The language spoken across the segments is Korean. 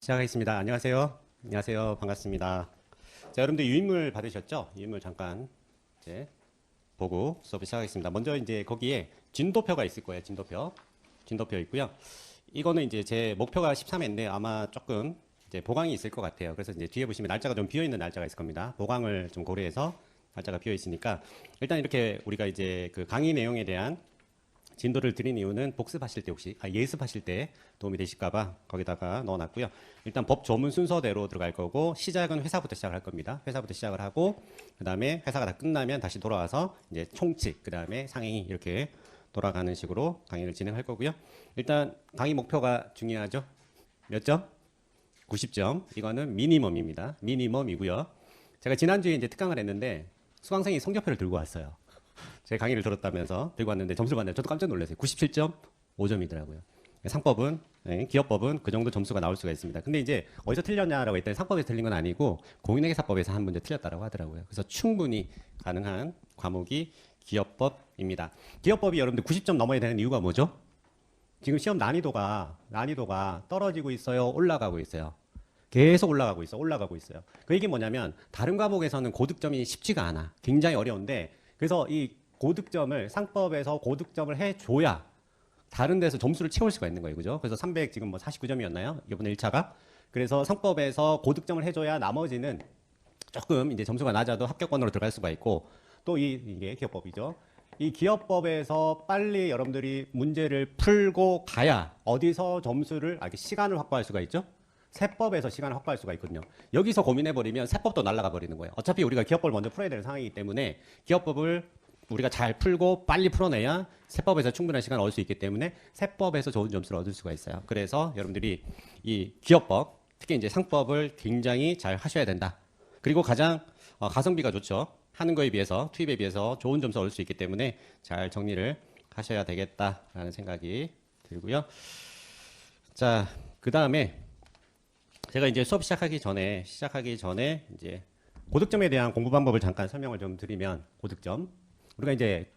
시작하겠습니다. 안녕하세요. 안녕하세요. 반갑습니다. 자, 여러분들 유인물 받으셨죠? 유인물 잠깐 이제 보고 수업 시작하겠습니다. 먼저 이제 거기에 진도표가 있을 거예요. 진도표 있고요. 이거는 이제 제 목표가 13회인데 아마 조금 이제 보강이 있을 것 같아요. 그래서 이제 뒤에 보시면 날짜가 좀 비어 있는 날짜가 있을 겁니다. 보강을 좀 고려해서 날짜가 비어 있으니까 일단 이렇게 우리가 이제 그 강의 내용에 대한 진도를 드린 이유는 복습하실 때 혹시 예습하실 때 도움이 되실까봐 거기다가 넣어놨고요. 일단 법 조문 순서대로 들어갈 거고 시작은 회사부터 시작할 겁니다. 회사부터 시작을 하고 그 다음에 회사가 다 끝나면 다시 돌아와서 이제 총칙 그 다음에 상행위 이렇게 돌아가는 식으로 강의를 진행할 거고요. 일단 강의 목표가 중요하죠. 몇 점? 90점. 이거는 미니멈입니다. 미니멈이고요. 제가 지난주에 이제 특강을 했는데 수강생이 성적표를 들고 왔어요. 제 강의를 들었다면서 들고 왔는데 점수를 봤는데 저도 깜짝 놀랐어요. 97.5점이더라고요. 상법은, 기업법은 그 정도 점수가 나올 수가 있습니다. 근데 이제 어디서 틀렸냐라고 했더니 상법에서 틀린 건 아니고 공인회계사법에서 한 문제 틀렸다고 하더라고요. 그래서 충분히 가능한 과목이 기업법입니다. 기업법이 여러분들 90점 넘어야 되는 이유가 뭐죠? 지금 시험 난이도가 떨어지고 있어요? 올라가고 있어요? 계속 올라가고 있어요. 그 얘기 뭐냐면 다른 과목에서는 고득점이 쉽지가 않아. 굉장히 어려운데 그래서 이 고득점을 상법에서 고득점을 해줘야 다른 데서 점수를 채울 수가 있는 거예요. 그죠? 그래서 300 지금 뭐 49점이었나요? 이번에 1차가. 그래서 상법에서 고득점을 해줘야 나머지는 조금 이제 점수가 낮아도 합격권으로 들어갈 수가 있고 또 이게 기업법이죠. 이 기업법에서 빨리 여러분들이 문제를 풀고 가야 어디서 점수를, 시간을 확보할 수가 있죠? 세법에서 시간을 확보할 수가 있거든요. 여기서 고민해버리면 세법도 날아가 버리는 거예요. 어차피 우리가 기업법을 먼저 풀어야 되는 상황이기 때문에 기업법을 우리가 잘 풀고 빨리 풀어내야 세법에서 충분한 시간을 얻을 수 있기 때문에 세법에서 좋은 점수를 얻을 수가 있어요. 그래서 여러분들이 이 기업법, 특히 이제 상법을 굉장히 잘 하셔야 된다. 그리고 가장 가성비가 좋죠. 하는 거에 비해서, 투입에 비해서 좋은 점수 얻을 수 있기 때문에 잘 정리를 하셔야 되겠다라는 생각이 들고요. 자, 그 다음에 제가 이제 수업 시작하기 전에 이제 고득점에 대한 공부 방법을 잠깐 설명을 좀 드리면 고득점 우리가 이제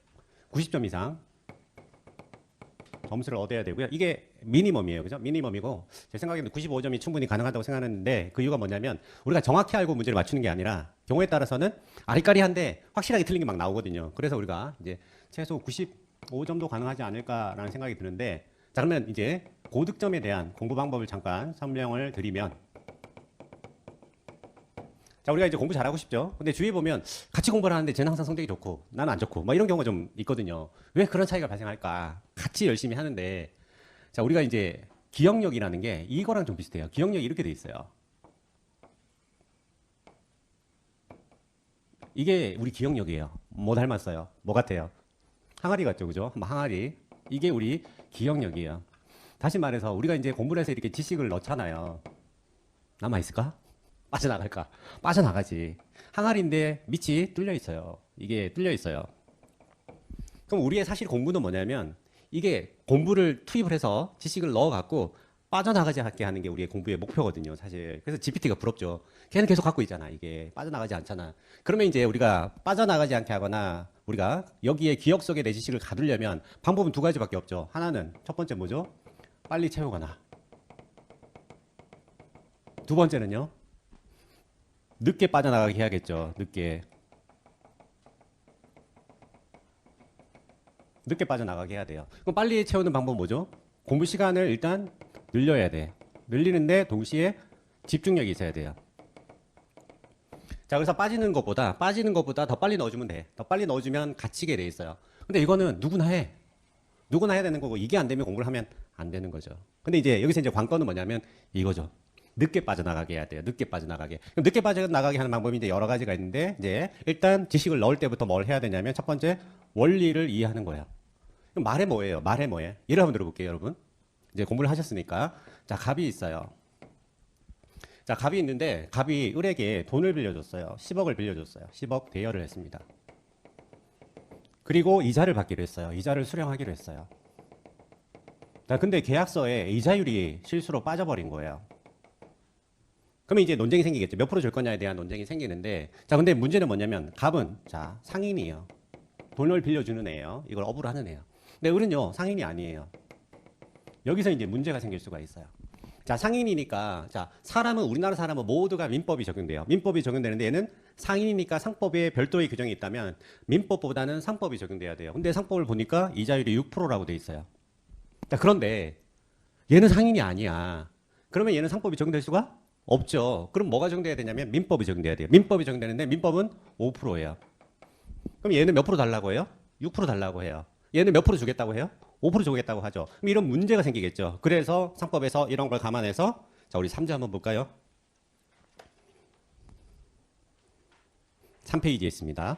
90점 이상 점수를 얻어야 되고요. 이게 미니멈이에요. 그죠? 미니멈이고 제 생각에는 95점이 충분히 가능하다고 생각하는데 그 이유가 뭐냐면 우리가 정확히 알고 문제를 맞추는 게 아니라 경우에 따라서는 아리까리한데 확실하게 틀린 게 막 나오거든요. 그래서 우리가 이제 최소 95점도 가능하지 않을까라는 생각이 드는데 자, 그러면 이제 고득점에 대한 공부 방법을 잠깐 설명을 드리면 자, 우리가 이제 공부 잘하고 싶죠? 근데 주위에 보면 같이 공부를 하는데 쟤는 항상 성적이 좋고 나는 안 좋고 막 이런 경우가 좀 있거든요. 왜 그런 차이가 발생할까? 같이 열심히 하는데 자, 우리가 이제 기억력이라는 게 이거랑 좀 비슷해요. 기억력이 이렇게 돼 있어요. 이게 우리 기억력이에요. 뭐 닮았어요? 뭐 같아요? 항아리 같죠, 그죠? 항아리. 이게 우리 기억력이에요. 다시 말해서 우리가 이제 공부를 해서 이렇게 지식을 넣잖아요. 남아있을까? 빠져나갈까? 빠져나가지. 항아리인데 밑이 뚫려 있어요. 이게 뚫려 있어요. 그럼 우리의 사실 공부는 뭐냐면 이게 공부를 투입을 해서 지식을 넣어갖고 빠져나가지 않게 하는 게 우리의 공부의 목표거든요, 사실. 그래서 GPT가 부럽죠. 걔는 계속 갖고 있잖아, 이게. 빠져나가지 않잖아. 그러면 이제 우리가 빠져나가지 않게 하거나 우리가 여기에 기억 속에 내 지식을 가두려면 방법은 두 가지밖에 없죠. 하나는 첫 번째 뭐죠? 빨리 채우거나. 두 번째는요? 늦게 빠져나가게 해야겠죠. 늦게 빠져나가게 해야 돼요. 그럼 빨리 채우는 방법은 뭐죠? 공부 시간을 일단 늘려야 돼. 늘리는데 동시에 집중력이 있어야 돼요. 자, 그래서 빠지는 것보다 더 빨리 넣어주면 돼. 더 빨리 넣어주면 갇히게 돼 있어요. 근데 이거는 누구나 해. 누구나 해야 되는 거고 이게 안 되면 공부를 하면 안 되는 거죠. 근데 이제 여기서 이제 관건은 뭐냐면 이거죠. 늦게 빠져나가게 해야 돼요. 늦게 빠져나가게. 그럼 늦게 빠져나가게 하는 방법이 이제 여러 가지가 있는데 이제 일단 지식을 넣을 때부터 뭘 해야 되냐면 첫 번째 원리를 이해하는 거예요. 그럼 말해 뭐예요? 말해 뭐예요? 예를 한번 들어볼게요, 여러분. 이제 공부를 하셨으니까 자, 갑이 있어요. 자, 갑이 있는데 갑이 을에게 돈을 빌려줬어요. 10억을 빌려줬어요. 10억 대여를 했습니다. 그리고 이자를 받기로 했어요. 이자를 수령하기로 했어요. 자, 근데 계약서에 이자율이 실수로 빠져버린 거예요. 그러면 이제 논쟁이 생기겠죠. 몇 프로 줄 거냐에 대한 논쟁이 생기는데 자, 근데 문제는 뭐냐면 갑은 자, 상인이에요. 돈을 빌려주는 애예요. 이걸 업으로 하는 애예요. 근데 을은요, 상인이 아니에요. 여기서 이제 문제가 생길 수가 있어요. 자, 상인이니까, 자, 우리나라 사람은 모두가 민법이 적용돼요. 민법이 적용되는데 얘는 상인이니까 상법에 별도의 규정이 있다면 민법보다는 상법이 적용돼야 돼요. 근데 상법을 보니까 이자율이 6%라고 돼 있어요. 자, 그런데 얘는 상인이 아니야. 그러면 얘는 상법이 적용될 수가 없죠. 그럼 뭐가 적용돼야 되냐면 민법이 적용돼야 돼요. 민법이 적용되는데 민법은 5%예요. 그럼 얘는 몇 프로 달라고 해요? 6% 달라고 해요. 얘는 몇 프로 주겠다고 해요? 5% 주겠다고 하죠. 그럼 이런 문제가 생기겠죠. 그래서 상법에서 이런 걸 감안해서 자, 우리 3조 한번 볼까요? 3페이지에 있습니다.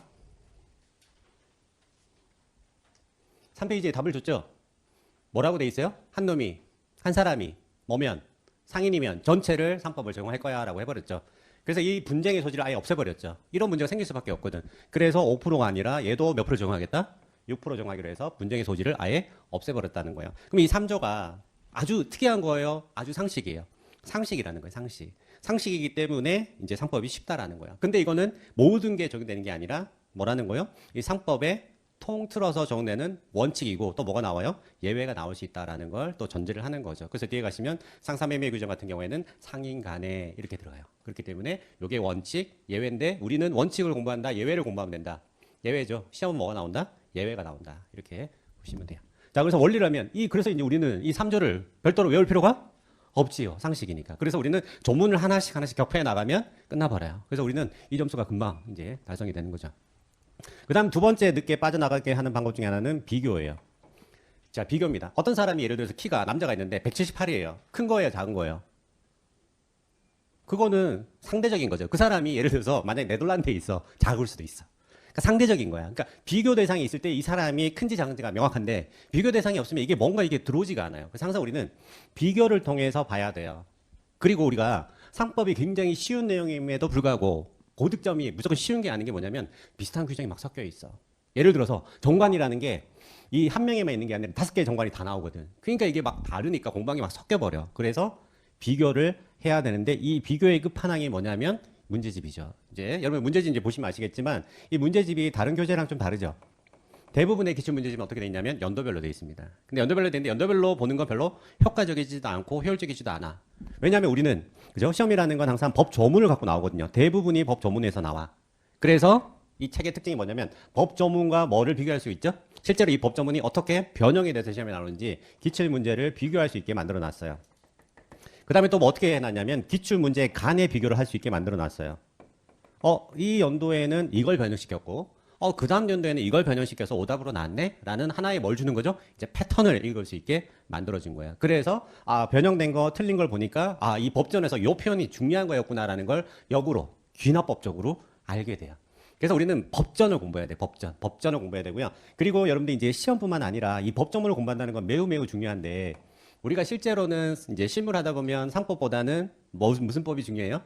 3페이지에 답을 줬죠. 뭐라고 돼 있어요? 한 사람이 뭐면 상인이면 전체를 상법을 적용할 거야 라고 해버렸죠. 그래서 이 분쟁의 소지를 아예 없애버렸죠. 이런 문제가 생길 수밖에 없거든. 그래서 5%가 아니라 얘도 몇 프로 적용하겠다? 6% 적용하기로 해서 분쟁의 소지를 아예 없애버렸다는 거예요. 그럼 이 3조가 아주 특이한 거예요? 아주 상식이에요. 상식이라는 거예요. 상식. 상식이기 때문에 이제 상법이 쉽다라는 거예요. 근데 이거는 모든 게 적용되는 게 아니라 뭐라는 거예요? 이 상법에 통틀어서 적용되는 원칙이고 또 뭐가 나와요? 예외가 나올 수 있다라는 걸 또 전제를 하는 거죠. 그래서 뒤에 가시면 상사매매 규정 같은 경우에는 상인 간에 이렇게 들어가요. 그렇기 때문에 이게 원칙, 예외인데 우리는 원칙을 공부한다, 예외를 공부하면 된다. 예외죠. 시험은 뭐가 나온다? 예외가 나온다. 이렇게 보시면 돼요. 자, 그래서 원리라면 그래서 이제 우리는 이 3조를 별도로 외울 필요가 없지요. 상식이니까. 그래서 우리는 조문을 하나씩 격파해 나가면 끝나버려요. 그래서 우리는 이 점수가 금방 이제 달성이 되는 거죠. 그 다음 두 번째 늦게 빠져나가게 하는 방법 중에 하나는 비교예요. 자, 비교입니다. 어떤 사람이 예를 들어서 키가 남자가 있는데 178이에요. 큰 거예요, 작은 거예요? 그거는 상대적인 거죠. 그 사람이 예를 들어서 만약에 네덜란드에 있어. 작을 수도 있어. 그러니까 상대적인 거야. 그러니까 비교 대상이 있을 때 이 사람이 큰지 작은지가 명확한데 비교 대상이 없으면 이게 뭔가 이게 들어오지가 않아요. 그래서 항상 우리는 비교를 통해서 봐야 돼요. 그리고 우리가 상법이 굉장히 쉬운 내용임에도 불구하고 고득점이 무조건 쉬운 게 아닌 게 뭐냐면 비슷한 규정이 막 섞여 있어. 예를 들어서 정관이라는 게 이 한 명에만 있는 게 아니라 5개의 정관이 다 나오거든. 그러니까 이게 막 다르니까 공방이 막 섞여버려. 그래서 비교를 해야 되는데 이 비교의 끝판왕이 뭐냐면 문제집이죠. 이제 여러분 문제집 이제 보시면 아시겠지만 이 문제집이 다른 교재랑 좀 다르죠. 대부분의 기출 문제집은 어떻게 돼 있냐면 연도별로 돼 있습니다. 근데 연도별로 돼 있는데 연도별로 보는 건 별로 효과적이지도 않고 효율적이지도 않아. 왜냐하면 우리는 그죠? 시험이라는 건 항상 법 조문을 갖고 나오거든요. 대부분이 법 조문에서 나와. 그래서 이 책의 특징이 뭐냐면 법 조문과 뭐를 비교할 수 있죠? 실제로 이 법 조문이 어떻게 변형이 돼서 시험에 나오는지 기출 문제를 비교할 수 있게 만들어 놨어요. 그 다음에 또 뭐 어떻게 해놨냐면 기출 문제 간의 비교를 할 수 있게 만들어 놨어요. 이 연도에는 이걸 변형시켰고 그 다음 연도에는 이걸 변형시켜서 오답으로 나왔네? 라는 하나의 뭘 주는 거죠? 이제 패턴을 읽을 수 있게 만들어진 거예요. 그래서 변형된 거 틀린 걸 보니까 이 법전에서 이 표현이 중요한 거였구나라는 걸 역으로 귀납법적으로 알게 돼요. 그래서 우리는 법전을 공부해야 돼. 법전을 공부해야 되고요. 그리고 여러분들 이제 시험뿐만 아니라 이 법조문을 공부한다는 건 매우 매우 중요한데 우리가 실제로는 이제 실무를 하다 보면 상법보다는 무슨 법이 중요해요?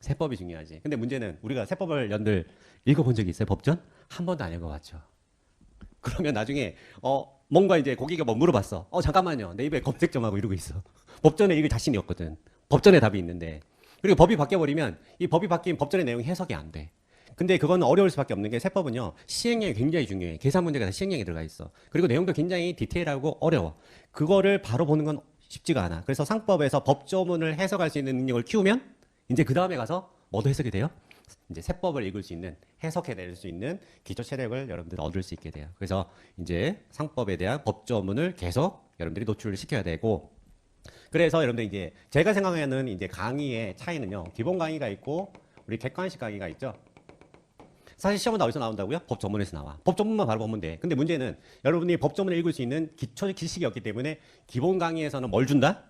세법이 중요하지. 근데 문제는 우리가 세법을 연들 읽어본 적이 있어요? 법전? 한 번도 안 읽어봤죠. 그러면 나중에 뭔가 이제 고객가 뭐 물어봤어. 잠깐만요. 내 입에 검색 좀 하고 이러고 있어. 법전에 읽을 자신이 없거든. 법전에 답이 있는데. 그리고 법이 바뀌어버리면 이 법이 바뀐 법전의 내용이 해석이 안 돼. 근데 그건 어려울 수밖에 없는 게 세법은요. 시행령이 굉장히 중요해. 계산 문제가 다 시행령이 들어가 있어. 그리고 내용도 굉장히 디테일하고 어려워. 그거를 바로 보는 건 쉽지가 않아. 그래서 상법에서 법조문을 해석할 수 있는 능력을 키우면 이제 그 다음에 가서 뭐도 해석이 돼요? 이제 세법을 읽을 수 있는 해석해낼 수 있는 기초 체력을 여러분들 얻을 수 있게 돼요. 그래서 이제 상법에 대한 법조문을 계속 여러분들이 노출을 시켜야 되고 그래서 여러분들 이제 제가 생각하는 이제 강의의 차이는요. 기본 강의가 있고 우리 객관식 강의가 있죠. 사실 시험은 어디서 나온다고요? 법조문에서 나와. 법조문만 바로 보면 돼. 근데 문제는 여러분이 법조문을 읽을 수 있는 기초 지식이었기 때문에 기본 강의에서는 뭘 준다?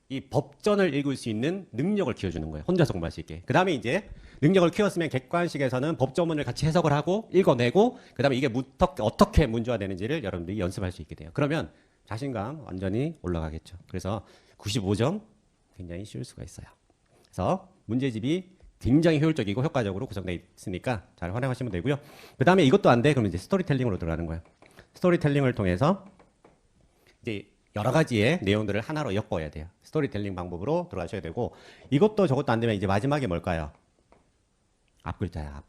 이 법전을 읽을 수 있는 능력을 키워주는 거예요. 혼자서 공부할 수 있게. 그 다음에 이제 능력을 키웠으면 객관식에서는 법조문을 같이 해석을 하고 읽어내고 그 다음에 이게 어떻게 문제화되는지를 여러분들이 연습할 수 있게 돼요. 그러면 자신감 완전히 올라가겠죠. 그래서 95점 굉장히 쉬울 수가 있어요. 그래서 문제집이 굉장히 효율적이고 효과적으로 구성되어 있으니까 잘 활용하시면 되고요. 그 다음에 이것도 안 돼. 그러면 이제 스토리텔링으로 들어가는 거예요. 스토리텔링을 통해서 이제 여러 가지의 내용들을 하나로 엮어야 돼요. 스토리텔링 방법으로 들어가셔야 되고 이것도 저것도 안 되면 이제 마지막에 뭘까요? 앞글자야,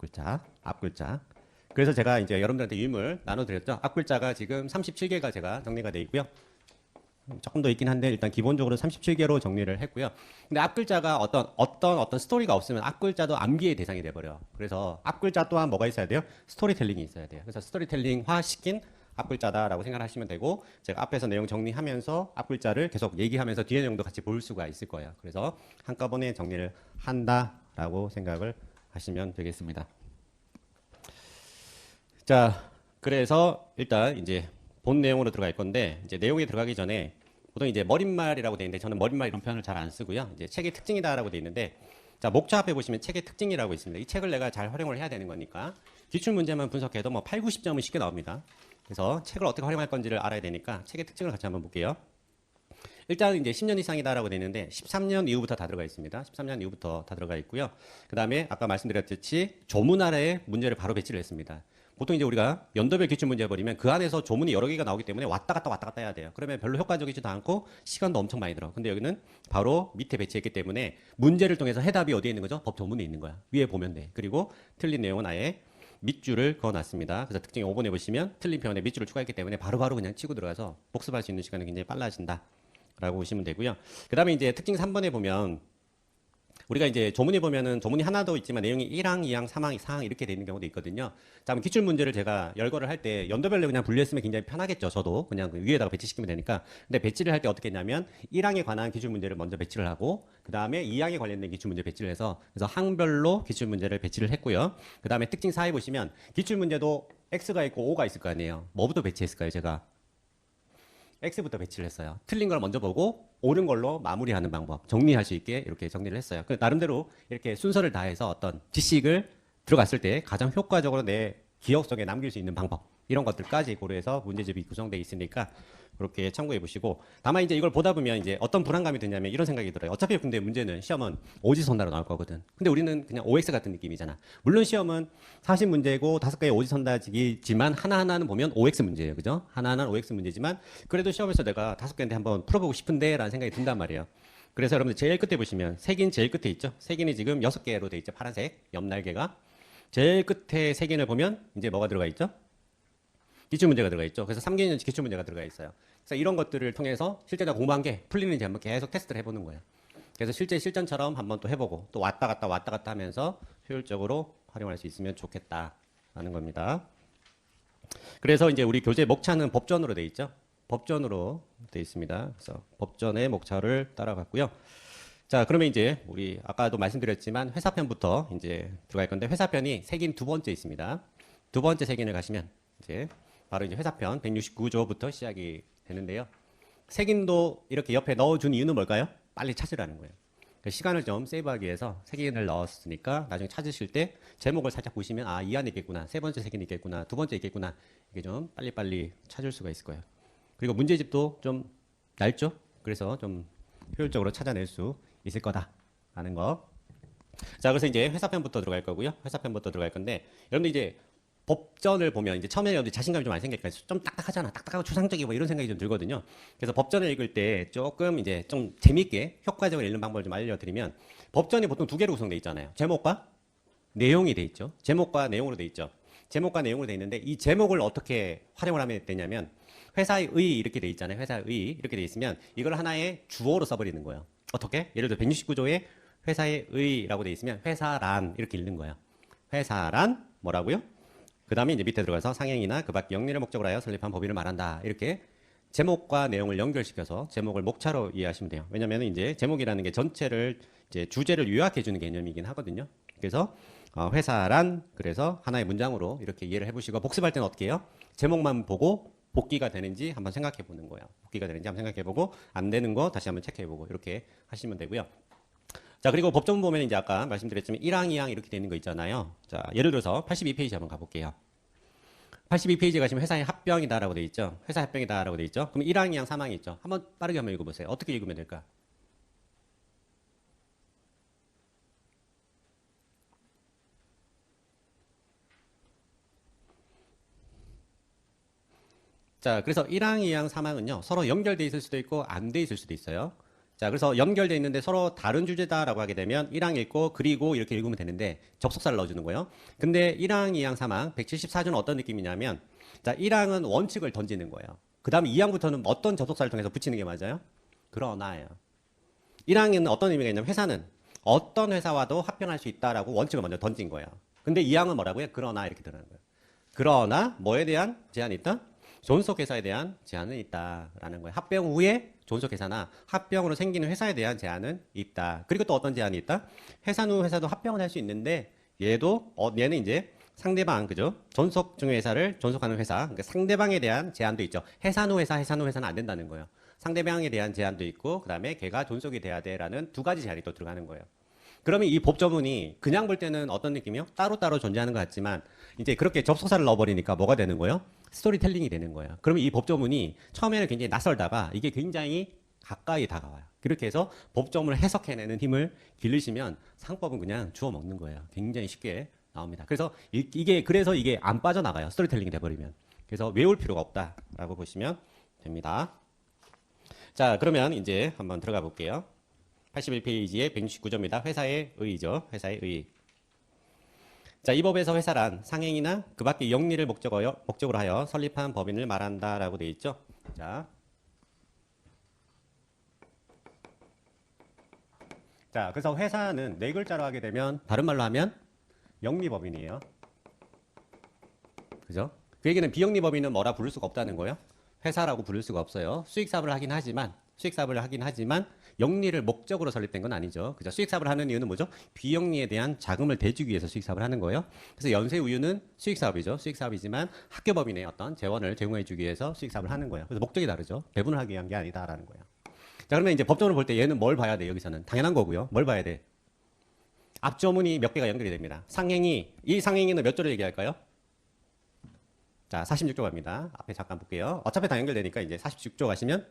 앞글자. 그래서 제가 이제 여러분들한테 유인물 나눠드렸죠. 앞글자가 지금 37개가 제가 정리가 되어 있고요. 조금 더 있긴 한데 일단 기본적으로 37개로 정리를 했고요. 근데 앞 글자가 어떤 스토리가 없으면 앞 글자도 암기의 대상이 돼버려. 그래서 앞 글자 또한 뭐가 있어야 돼요? 스토리텔링이 있어야 돼요. 그래서 스토리텔링화 시킨 앞 글자다라고 생각하시면 되고, 제가 앞에서 내용 정리하면서 앞 글자를 계속 얘기하면서 뒤에 내용도 같이 볼 수가 있을 거예요. 그래서 한꺼번에 정리를 한다라고 생각을 하시면 되겠습니다. 자, 그래서 일단 이제 본 내용으로 들어갈 건데, 이제 내용에 들어가기 전에 보통 이제 머릿말이라고 돼 있는데 저는 머릿말 이런 표현을 잘 안 쓰고요. 이제 책의 특징이다라고 돼 있는데, 자, 목차 앞에 보시면 책의 특징이라고 있습니다. 이 책을 내가 잘 활용을 해야 되는 거니까 기출 문제만 분석해도 뭐 8, 90점은 쉽게 나옵니다. 그래서 책을 어떻게 활용할 건지를 알아야 되니까 책의 특징을 같이 한번 볼게요. 일단 이제 10년 이상이다라고 돼 있는데 13년 이후부터 다 들어가 있습니다. 13년 이후부터 다 들어가 있고요. 그 다음에 아까 말씀드렸듯이 조문 아래에 문제를 바로 배치를 했습니다. 보통 이제 우리가 연도별 기출 문제 버리면 그 안에서 조문이 여러 개가 나오기 때문에 왔다 갔다 해야 돼요. 그러면 별로 효과적이지도 않고 시간도 엄청 많이 들어. 근데 여기는 바로 밑에 배치했기 때문에 문제를 통해서 해답이 어디에 있는 거죠? 법 조문에 있는 거야. 위에 보면 돼. 그리고 틀린 내용은 아예 밑줄을 그어놨습니다. 그래서 특징 5번에 보시면 틀린 표현에 밑줄을 추가했기 때문에 바로바로 그냥 치고 들어가서 복습할 수 있는 시간이 굉장히 빨라진다 라고 보시면 되고요. 그 다음에 이제 특징 3번에 보면 우리가 이제 조문에 보면은 조문이 하나 더 있지만 내용이 1항, 2항, 3항, 4항 이렇게 돼 있는 경우도 있거든요. 자, 그럼 기출 문제를 제가 열거를 할 때 연도별로 그냥 분류했으면 굉장히 편하겠죠. 저도 그냥 그 위에다가 배치시키면 되니까. 근데 배치를 할 때 어떻게 했냐면 1항에 관한 기출 문제를 먼저 배치를 하고 그 다음에 2항에 관련된 기출 문제 배치를 해서 그래서 항별로 기출 문제를 배치를 했고요. 그 다음에 특징 4에 보시면 기출 문제도 X가 있고 O가 있을 거 아니에요. 뭐부터 배치했을까요, 제가? X부터 배치를 했어요. 틀린 걸 먼저 보고 옳은 걸로 마무리하는 방법, 정리할 수 있게 이렇게 정리를 했어요. 나름대로 이렇게 순서를 다해서 어떤 지식을 들어갔을 때 가장 효과적으로 내 기억 속에 남길 수 있는 방법, 이런 것들까지 고려해서 문제집이 구성되어 있으니까 그렇게 참고해 보시고, 다만 이제 이걸 보다 보면 이제 어떤 불안감이 드냐면 이런 생각이 들어요. 어차피 근데 문제는 시험은 오지선다로 나올 거거든. 근데 우리는 그냥 OX 같은 느낌이잖아. 물론 시험은 40문제고 5개의 오지선다지만 하나하나는 보면 OX 문제예요. 그죠? 하나하나는 OX 문제지만 그래도 시험에서 내가 5개인데 한번 풀어보고 싶은데 라는 생각이 든단 말이에요. 그래서 여러분들 제일 끝에 보시면 색인 제일 끝에 있죠. 색인이 지금 6개로 돼 있죠. 파란색 옆날개가. 제일 끝에 색인을 보면 이제 뭐가 들어가 있죠? 기출 문제가 들어가 있죠. 그래서 3개년 기출 문제가 들어가 있어요. 그래서 이런 것들을 통해서 실제 다 공부한 게 풀리는지 한번 계속 테스트를 해보는 거예요. 그래서 실제 실전처럼 한번 또 해보고 또 왔다 갔다 하면서 효율적으로 활용할 수 있으면 좋겠다라는 겁니다. 그래서 이제 우리 교재 목차는 법전으로 돼 있죠. 법전으로 돼 있습니다. 그래서 법전의 목차를 따라갔고요. 자, 그러면 이제 우리 아까도 말씀드렸지만 회사편부터 이제 들어갈 건데 회사편이 색인 두 번째 있습니다. 두 번째 색인을 가시면 이제 바로 이제 회사편 169조부터 시작이 되는데요. 색인도 이렇게 옆에 넣어준 이유는 뭘까요? 빨리 찾으라는 거예요. 시간을 좀 세이브하기 위해서 색인을 넣었으니까 나중에 찾으실 때 제목을 살짝 보시면 아, 이 안에 있겠구나, 세 번째 색인이 있겠구나, 두 번째 있겠구나, 이게 좀 빨리빨리 찾을 수가 있을 거예요. 그리고 문제집도 좀 낡죠? 그래서 좀 효율적으로 찾아낼 수 있을 거다라는 거. 자, 그래서 이제 회사편부터 들어갈 거고요. 회사편부터 들어갈 건데 여러분들 이제 법전을 보면 이제 처음에 여러분들 자신감이 좀 많이 생길까요? 좀 딱딱하잖아. 딱딱하고 추상적이고 이런 생각이 좀 들거든요. 그래서 법전을 읽을 때 조금 이제 좀 재미있게 효과적으로 읽는 방법을 좀 알려드리면 의법전이 보통 두 개로 구성되어 있잖아요. 제목과 내용이 돼 있죠. 제목과 내용으로 돼 있죠. 제목과 내용으로 돼 있는데 이 제목을 어떻게 활용을 하면 되냐면 회사의 의 이렇게 돼 있잖아요. 회사의 의 이렇게 돼 있으면 이걸 하나의 주어로 써버리는 거예요. 어떻게? 예를 들어 169조에 회사의 의라고 돼 있으면 회사란 이렇게 읽는 거예요. 회사란 뭐라고요? 그 다음에 이제 밑에 들어가서 상행이나 그 밖 영리를 목적으로 하여 설립한 법인을 말한다. 이렇게 제목과 내용을 연결시켜서 제목을 목차로 이해하시면 돼요. 왜냐하면 이제 제목이라는 게 전체를 이제 주제를 요약해 주는 개념이긴 하거든요. 그래서 회사란 그래서 하나의 문장으로 이렇게 이해를 해보시고 복습할 때는 어떻게 해요? 제목만 보고 복귀가 되는지 한번 생각해 보는 거예요. 복귀가 되는지 한번 생각해 보고 안 되는 거 다시 한번 체크해 보고 이렇게 하시면 되고요. 자, 그리고 법전 보면 이제 아까 말씀드렸지만 1항, 2항 이렇게 되는 거 있잖아요. 자, 예를 들어서 82페이지 한번 가볼게요. 82페이지 가시면 회사의 합병이다라고 돼 있죠. 회사 합병이다라고 돼 있죠. 그럼 1항, 2항, 3항이 있죠. 한번 빠르게 한번 읽어보세요. 어떻게 읽으면 될까? 자, 그래서 1항, 2항, 3항은요 서로 연결돼 있을 수도 있고 안 돼 있을 수도 있어요. 자, 그래서 연결돼 있는데 서로 다른 주제다라고 하게 되면 1항 읽고 그리고 이렇게 읽으면 되는데 접속사를 넣어주는 거예요. 근데 1항, 2항, 3항 174조는 어떤 느낌이냐면 자, 1항은 원칙을 던지는 거예요. 그 다음에 2항부터는 어떤 접속사를 통해서 붙이는 게 맞아요? 그러나예요. 1항에는 어떤 의미가 있냐면 회사는 어떤 회사와도 합병할 수 있다라고 원칙을 먼저 던진 거예요. 근데 2항은 뭐라고요? 그러나 이렇게 들어가는 거예요. 그러나 뭐에 대한 제한이 있다? 존속 회사에 대한 제한은 있다라는 거예요. 합병 후에 존속 회사나 합병으로 생기는 회사에 대한 제한은 있다. 그리고 또 어떤 제한이 있다? 해산 후 회사도 합병을 할 수 있는데 얘는 이제 상대방 그죠? 존속 중의 회사를 존속하는 회사. 그러니까 상대방에 대한 제한도 있죠. 해산 후 회사는 안 된다는 거예요. 상대방에 대한 제한도 있고 그다음에 걔가 존속이 돼야 돼라는 두 가지 제한이 또 들어가는 거예요. 그러면 이 법조문이 그냥 볼 때는 어떤 느낌이요? 따로따로 존재하는 것 같지만 이제 그렇게 접속사를 넣어버리니까 뭐가 되는 거예요? 스토리텔링이 되는 거예요. 그러면 이 법조문이 처음에는 굉장히 낯설다가 이게 굉장히 가까이 다가와요. 그렇게 해서 법조문을 해석해내는 힘을 기르시면 상법은 그냥 주워 먹는 거예요. 굉장히 쉽게 나옵니다. 그래서 그래서 이게 안 빠져나가요. 스토리텔링이 돼버리면. 그래서 외울 필요가 없다라고 보시면 됩니다. 자, 그러면 이제 한번 들어가 볼게요. 81페이지의 169조입니다. 회사의 의의죠. 회사의 의의. 자, 이 법에서 회사란 상행이나 그 밖의 영리를 목적으로 하여 설립한 법인을 말한다라고 되어 있죠. 자, 그래서 회사는 네 글자로 하게 되면 다른 말로 하면 영리법인이에요. 그죠? 그 얘기는 비영리 법인은 뭐라 부를 수가 없다는 거예요. 회사라고 부를 수가 없어요. 수익사업을 하긴 하지만 영리를 목적으로 설립된 건 아니죠. 그죠? 수익사업을 하는 이유는 뭐죠? 비영리에 대한 자금을 대주기 위해서 수익사업을 하는 거예요. 그래서 연쇄우유는 수익사업이죠. 수익사업이지만 학교법인의 어떤 재원을 제공해주기 위해서 수익사업을 하는 거예요. 그래서 목적이 다르죠. 배분을 하기 위한 게 아니다라는 거예요. 자, 그러면 이제 법조문을 볼 때 얘는 뭘 봐야 돼? 여기서는 당연한 거고요. 뭘 봐야 돼? 앞조문이 몇 개가 연결이 됩니다. 이 상행위는 몇 조를 얘기할까요? 자, 46조 갑니다. 앞에 잠깐 볼게요. 어차피 다 연결되니까 이제 46조 가시면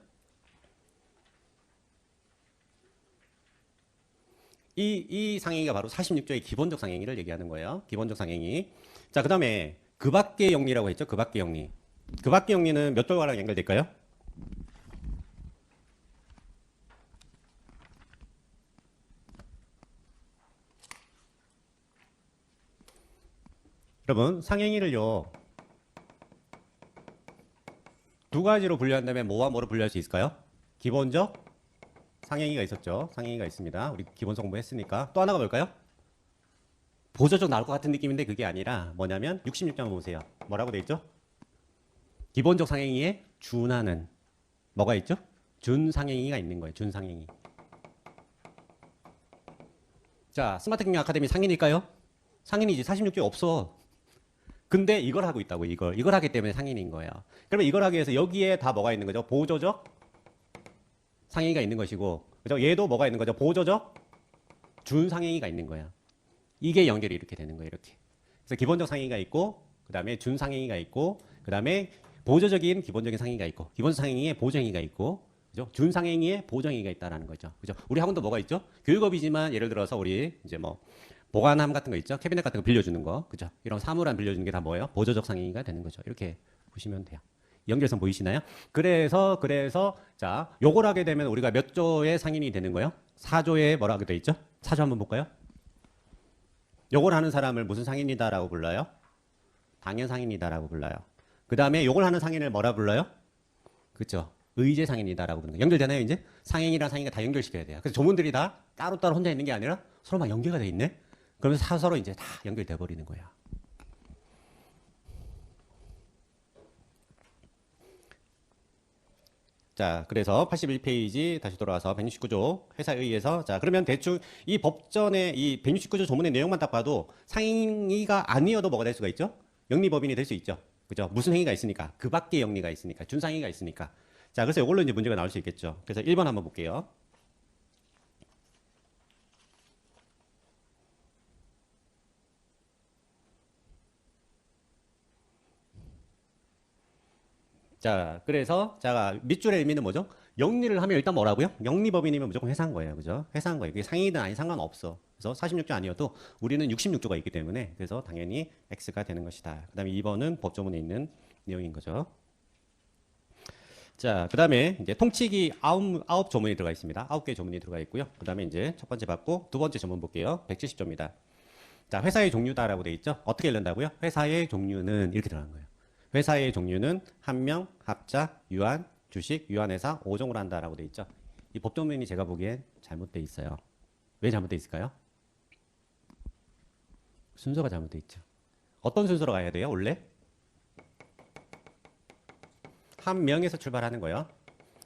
이 상행위가 바로 46조의 기본적 상행위를 얘기하는 거예요. 기본적 상행위. 자, 그 다음에 그 밖의 영리라고 했죠. 그 밖의 영리. 그 밖의 영리는 몇 조랑 연결될까요? 여러분, 상행위를요. 두 가지로 분류한다면 뭐와 뭐로 분류할 수 있을까요? 기본적 상행위가 있었죠. 상행위가 있습니다. 우리 기본적 공부했으니까. 또 하나가 뭘까요? 보조적 나올 것 같은 느낌인데 그게 아니라 뭐냐면 66장 보세요. 뭐라고 돼 있죠? 기본적 상행위에 준하는 뭐가 있죠? 준상행위가 있는 거예요. 준상행위. 자, 스마트 경영 아카데미 상인일까요? 상인이지. 46조 없어. 근데 이걸 하고 있다고. 이걸 하기 때문에 상인인 거예요. 그러면 이걸 하기 위해서 여기에 다 뭐가 있는 거죠? 보조적 상행위가 있는 것이고, 그죠? 얘도 뭐가 있는 거죠? 보조적 준상행위가 있는 거예요. 이게 연결이 이렇게 되는 거예요. 이렇게. 그래서 기본적 상행위가 있고, 그 다음에 준상행위가 있고, 그 다음에 보조적인 기본적인 상행위가 있고, 기본적 상행위에 보조행위가 있고, 그죠? 준상행위에 보조행위가 있다라는 거죠. 그죠? 우리 학원도 뭐가 있죠? 교육업이지만 예를 들어서 우리 이제 뭐 보관함 같은 거 있죠? 캐비넷 같은 거 빌려주는 거, 그죠? 이런 사물함 빌려주는 게 다 뭐예요? 보조적 상행위가 되는 거죠. 이렇게 보시면 돼요. 연결선 보이시나요? 그래서 자, 요걸 하게 되면 우리가 몇 조의 상인이 되는 거예요? 4조에 뭐라고 돼 있죠? 4조 한번 볼까요? 요걸 하는 사람을 무슨 상인이다라고 불러요? 당연 상인이다라고 불러요. 그 다음에 요걸 하는 상인을 뭐라 불러요? 그렇죠? 의제 상인이다라고 부르는 거예요. 연결되나요? 이제 상인이랑 상인과 다 연결시켜야 돼요. 그래서 조문들이 다 따로따로 혼자 있는 게 아니라 서로 막 연계가 돼 있네. 그러면서 서로 이제 다 연결돼 버리는 거예요. 자, 그래서 81페이지 다시 돌아와서 169조 회사에 의해서 자, 그러면 대충 이 법전의 이 169조 조문의 내용만 딱 봐도 상행위가 아니어도 뭐가 될 수가 있죠? 영리법인이 될 수 있죠. 그죠? 무슨 행위가 있으니까. 그 밖에 영리가 있으니까. 준상행위가 있으니까. 자, 그래서 이걸로 이제 문제가 나올 수 있겠죠. 그래서 1번 한번 볼게요. 자, 그래서 자, 밑줄의 의미는 뭐죠? 영리를 하면 일단 뭐라고요? 영리법인이면 무조건 회사인 거예요. 그죠? 회사인 거예요. 그게 상행이든 아니 상관없어. 그래서 46조 아니어도 우리는 66조가 있기 때문에 그래서 당연히 X가 되는 것이다. 그 다음에 2번은 법조문에 있는 내용인 거죠. 자, 그 다음에 이제 통치기 9 조문이 들어가 있습니다. 9개 조문이 들어가 있고요. 그 다음에 이제 첫 번째 받고 두 번째 조문 볼게요. 170조입니다. 자, 회사의 종류다라고 돼 있죠? 어떻게 읽는다고요? 회사의 종류는 이렇게 들어간 거예요. 회사의 종류는 한명, 합자, 유한, 주식, 유한회사 5종으로 한다라고 돼 있죠. 이 법조문이 제가 보기엔 잘못돼 있어요. 왜 잘못돼 있을까요? 순서가 잘못돼 있죠. 어떤 순서로 가야 돼요? 원래 한 명에서 출발하는 거예요.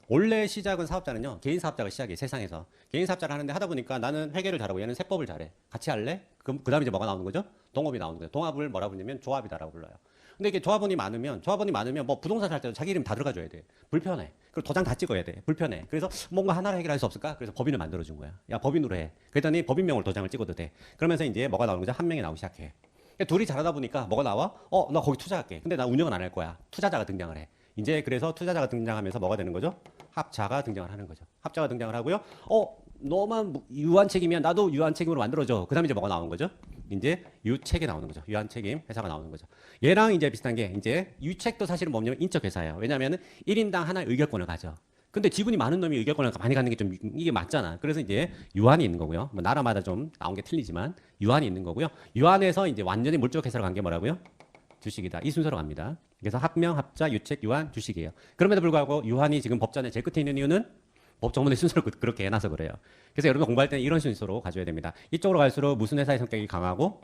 원래 시작은 사업자는요, 개인 사업자가 시작이에요. 세상에서 개인 사업자를 하는데 하다 보니까 나는 회계를 잘하고 얘는 세법을 잘해. 같이 할래? 그럼 그다음에 이제 뭐가 나오는 거죠? 동업이 나오는 거예요. 동합을 뭐라 부르냐면 조합이다라고 불러요. 근데 이게 조합원이 많으면 뭐 부동산 살 때도 자기 이름 다 들어가줘야 돼. 불편해. 그리고 도장 다 찍어야 돼. 불편해. 그래서 뭔가 하나를 해결할 수 없을까? 그래서 법인을 만들어준 거야. 야, 법인으로 해. 그랬더니 법인명으로 도장을 찍어도 돼. 그러면서 이제 뭐가 나오는 거죠? 한 명이 나오기 시작해. 그러니까 둘이 잘하다 보니까 뭐가 나와? 나 거기 투자할게. 근데 나 운영은 안 할 거야. 투자자가 등장을 해. 이제 그래서 투자자가 등장하면서 뭐가 되는 거죠? 합자가 등장을 하는 거죠. 합자가 등장을 하고요. 너만 유한 책임이야. 나도 유한 책임으로 만들어줘. 그 다음에 이제 뭐가 나오는 거죠? 이제 유책이 나오는 거죠. 유한 책임 회사가 나오는 거죠. 얘랑 이제 비슷한 게 이제 유책도 사실은 뭐냐면 인적 회사예요. 왜냐하면 1인당 하나의 의결권을 가져. 근데 지분이 많은 놈이 의결권을 많이 갖는 게 좀 이게 맞잖아. 그래서 이제 유한이 있는 거고요. 뭐 나라마다 좀 나온 게 틀리지만 유한이 있는 거고요. 유한에서 이제 완전히 물적 회사로 간 게 뭐라고요? 주식이다. 이 순서로 갑니다. 그래서 합명, 합자, 유책, 유한, 주식이에요. 그럼에도 불구하고 유한이 지금 법전에 제일 끝에 있는 이유는 법조문의 순서를 그렇게 해놔서 그래요. 그래서 여러분 공부할 때는 이런 순서로 가져야 됩니다. 이쪽으로 갈수록 무슨 회사의 성격이 강하고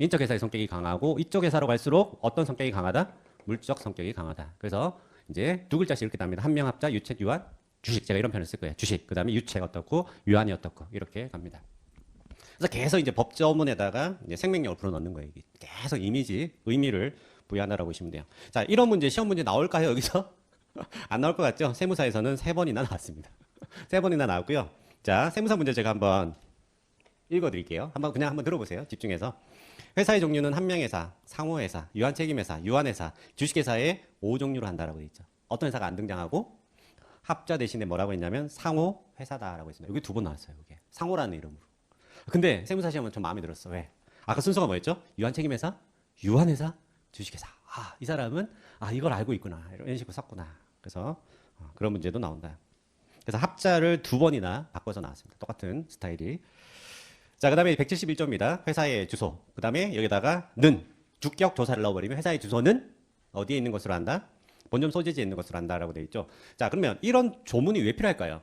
인적 회사의 성격이 강하고 이쪽 회사로 갈수록 어떤 성격이 강하다? 물적 성격이 강하다. 그래서 이제 두 글자씩 이렇게 답니다. 합명, 합자, 유책, 유한, 주식. 제가 이런 표현을 쓸 거예요. 주식. 그 다음에 유책 어떻고 유한이 어떻고 이렇게 갑니다. 그래서 계속 이제 법조문에다가 이제 생명력을 불어넣는 거예요. 이게 계속 의미를 부여한다라고 보시면 돼요. 자, 이런 문제 시험 문제 나올까요 여기서? 안 나올 것 같죠? 세무사에서는 3번이나 나왔습니다. 3번이나 나왔고요. 자, 세무사 문제 제가 한번 읽어드릴게요. 한번 들어보세요. 집중해서. 회사의 종류는 한명회사, 상호회사, 유한책임회사, 유한회사, 주식회사의 5종류로 한다라고 되어 있죠. 어떤 회사가 안 등장하고 합자 대신에 뭐라고 했냐면 상호회사다라고 했습니다. 여기 2번 나왔어요. 이게 상호라는 이름으로. 근데 세무사 시험은 좀 마음에 들었어. 왜? 아까 순서가 뭐였죠? 유한책임회사, 유한회사, 주식회사. 이 사람은 이걸 알고 있구나. 이런 식으로 썼구나. 그래서 그런 문제도 나온다. 그래서 합자를 2번이나 바꿔서 나왔습니다. 똑같은 스타일이. 자, 그 다음에 171조입니다. 회사의 주소. 그 다음에 여기다가 는 주격 조사를 넣어버리면 회사의 주소는 어디에 있는 것으로 한다? 본점 소재지에 있는 것으로 한다라고 되어 있죠. 자, 그러면 이런 조문이 왜 필요할까요?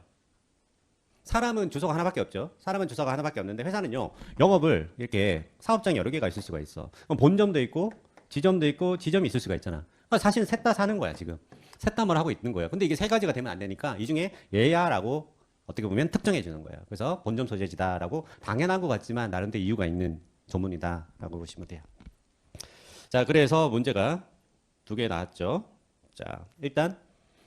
사람은 주소가 하나밖에 없죠. 사람은 주소가 하나밖에 없는데 회사는요, 영업을 이렇게 사업장이 여러 개가 있을 수가 있어. 그럼 본점도 있고 지점도 있고 지점이 있을 수가 있잖아. 그러니까 사실 셋 다 사는 거야 지금. 셋 다뭘 하고 있는 거예요. 근데 이게 3가지가 되면 안 되니까 이 중에 얘야라고 어떻게 보면 특정해 주는 거예요. 그래서 본점 소재지다라고 당연한 것 같지만 나름대로 이유가 있는 조문이다라고 보시면 돼요. 자, 그래서 문제가 2개 나왔죠. 자, 일단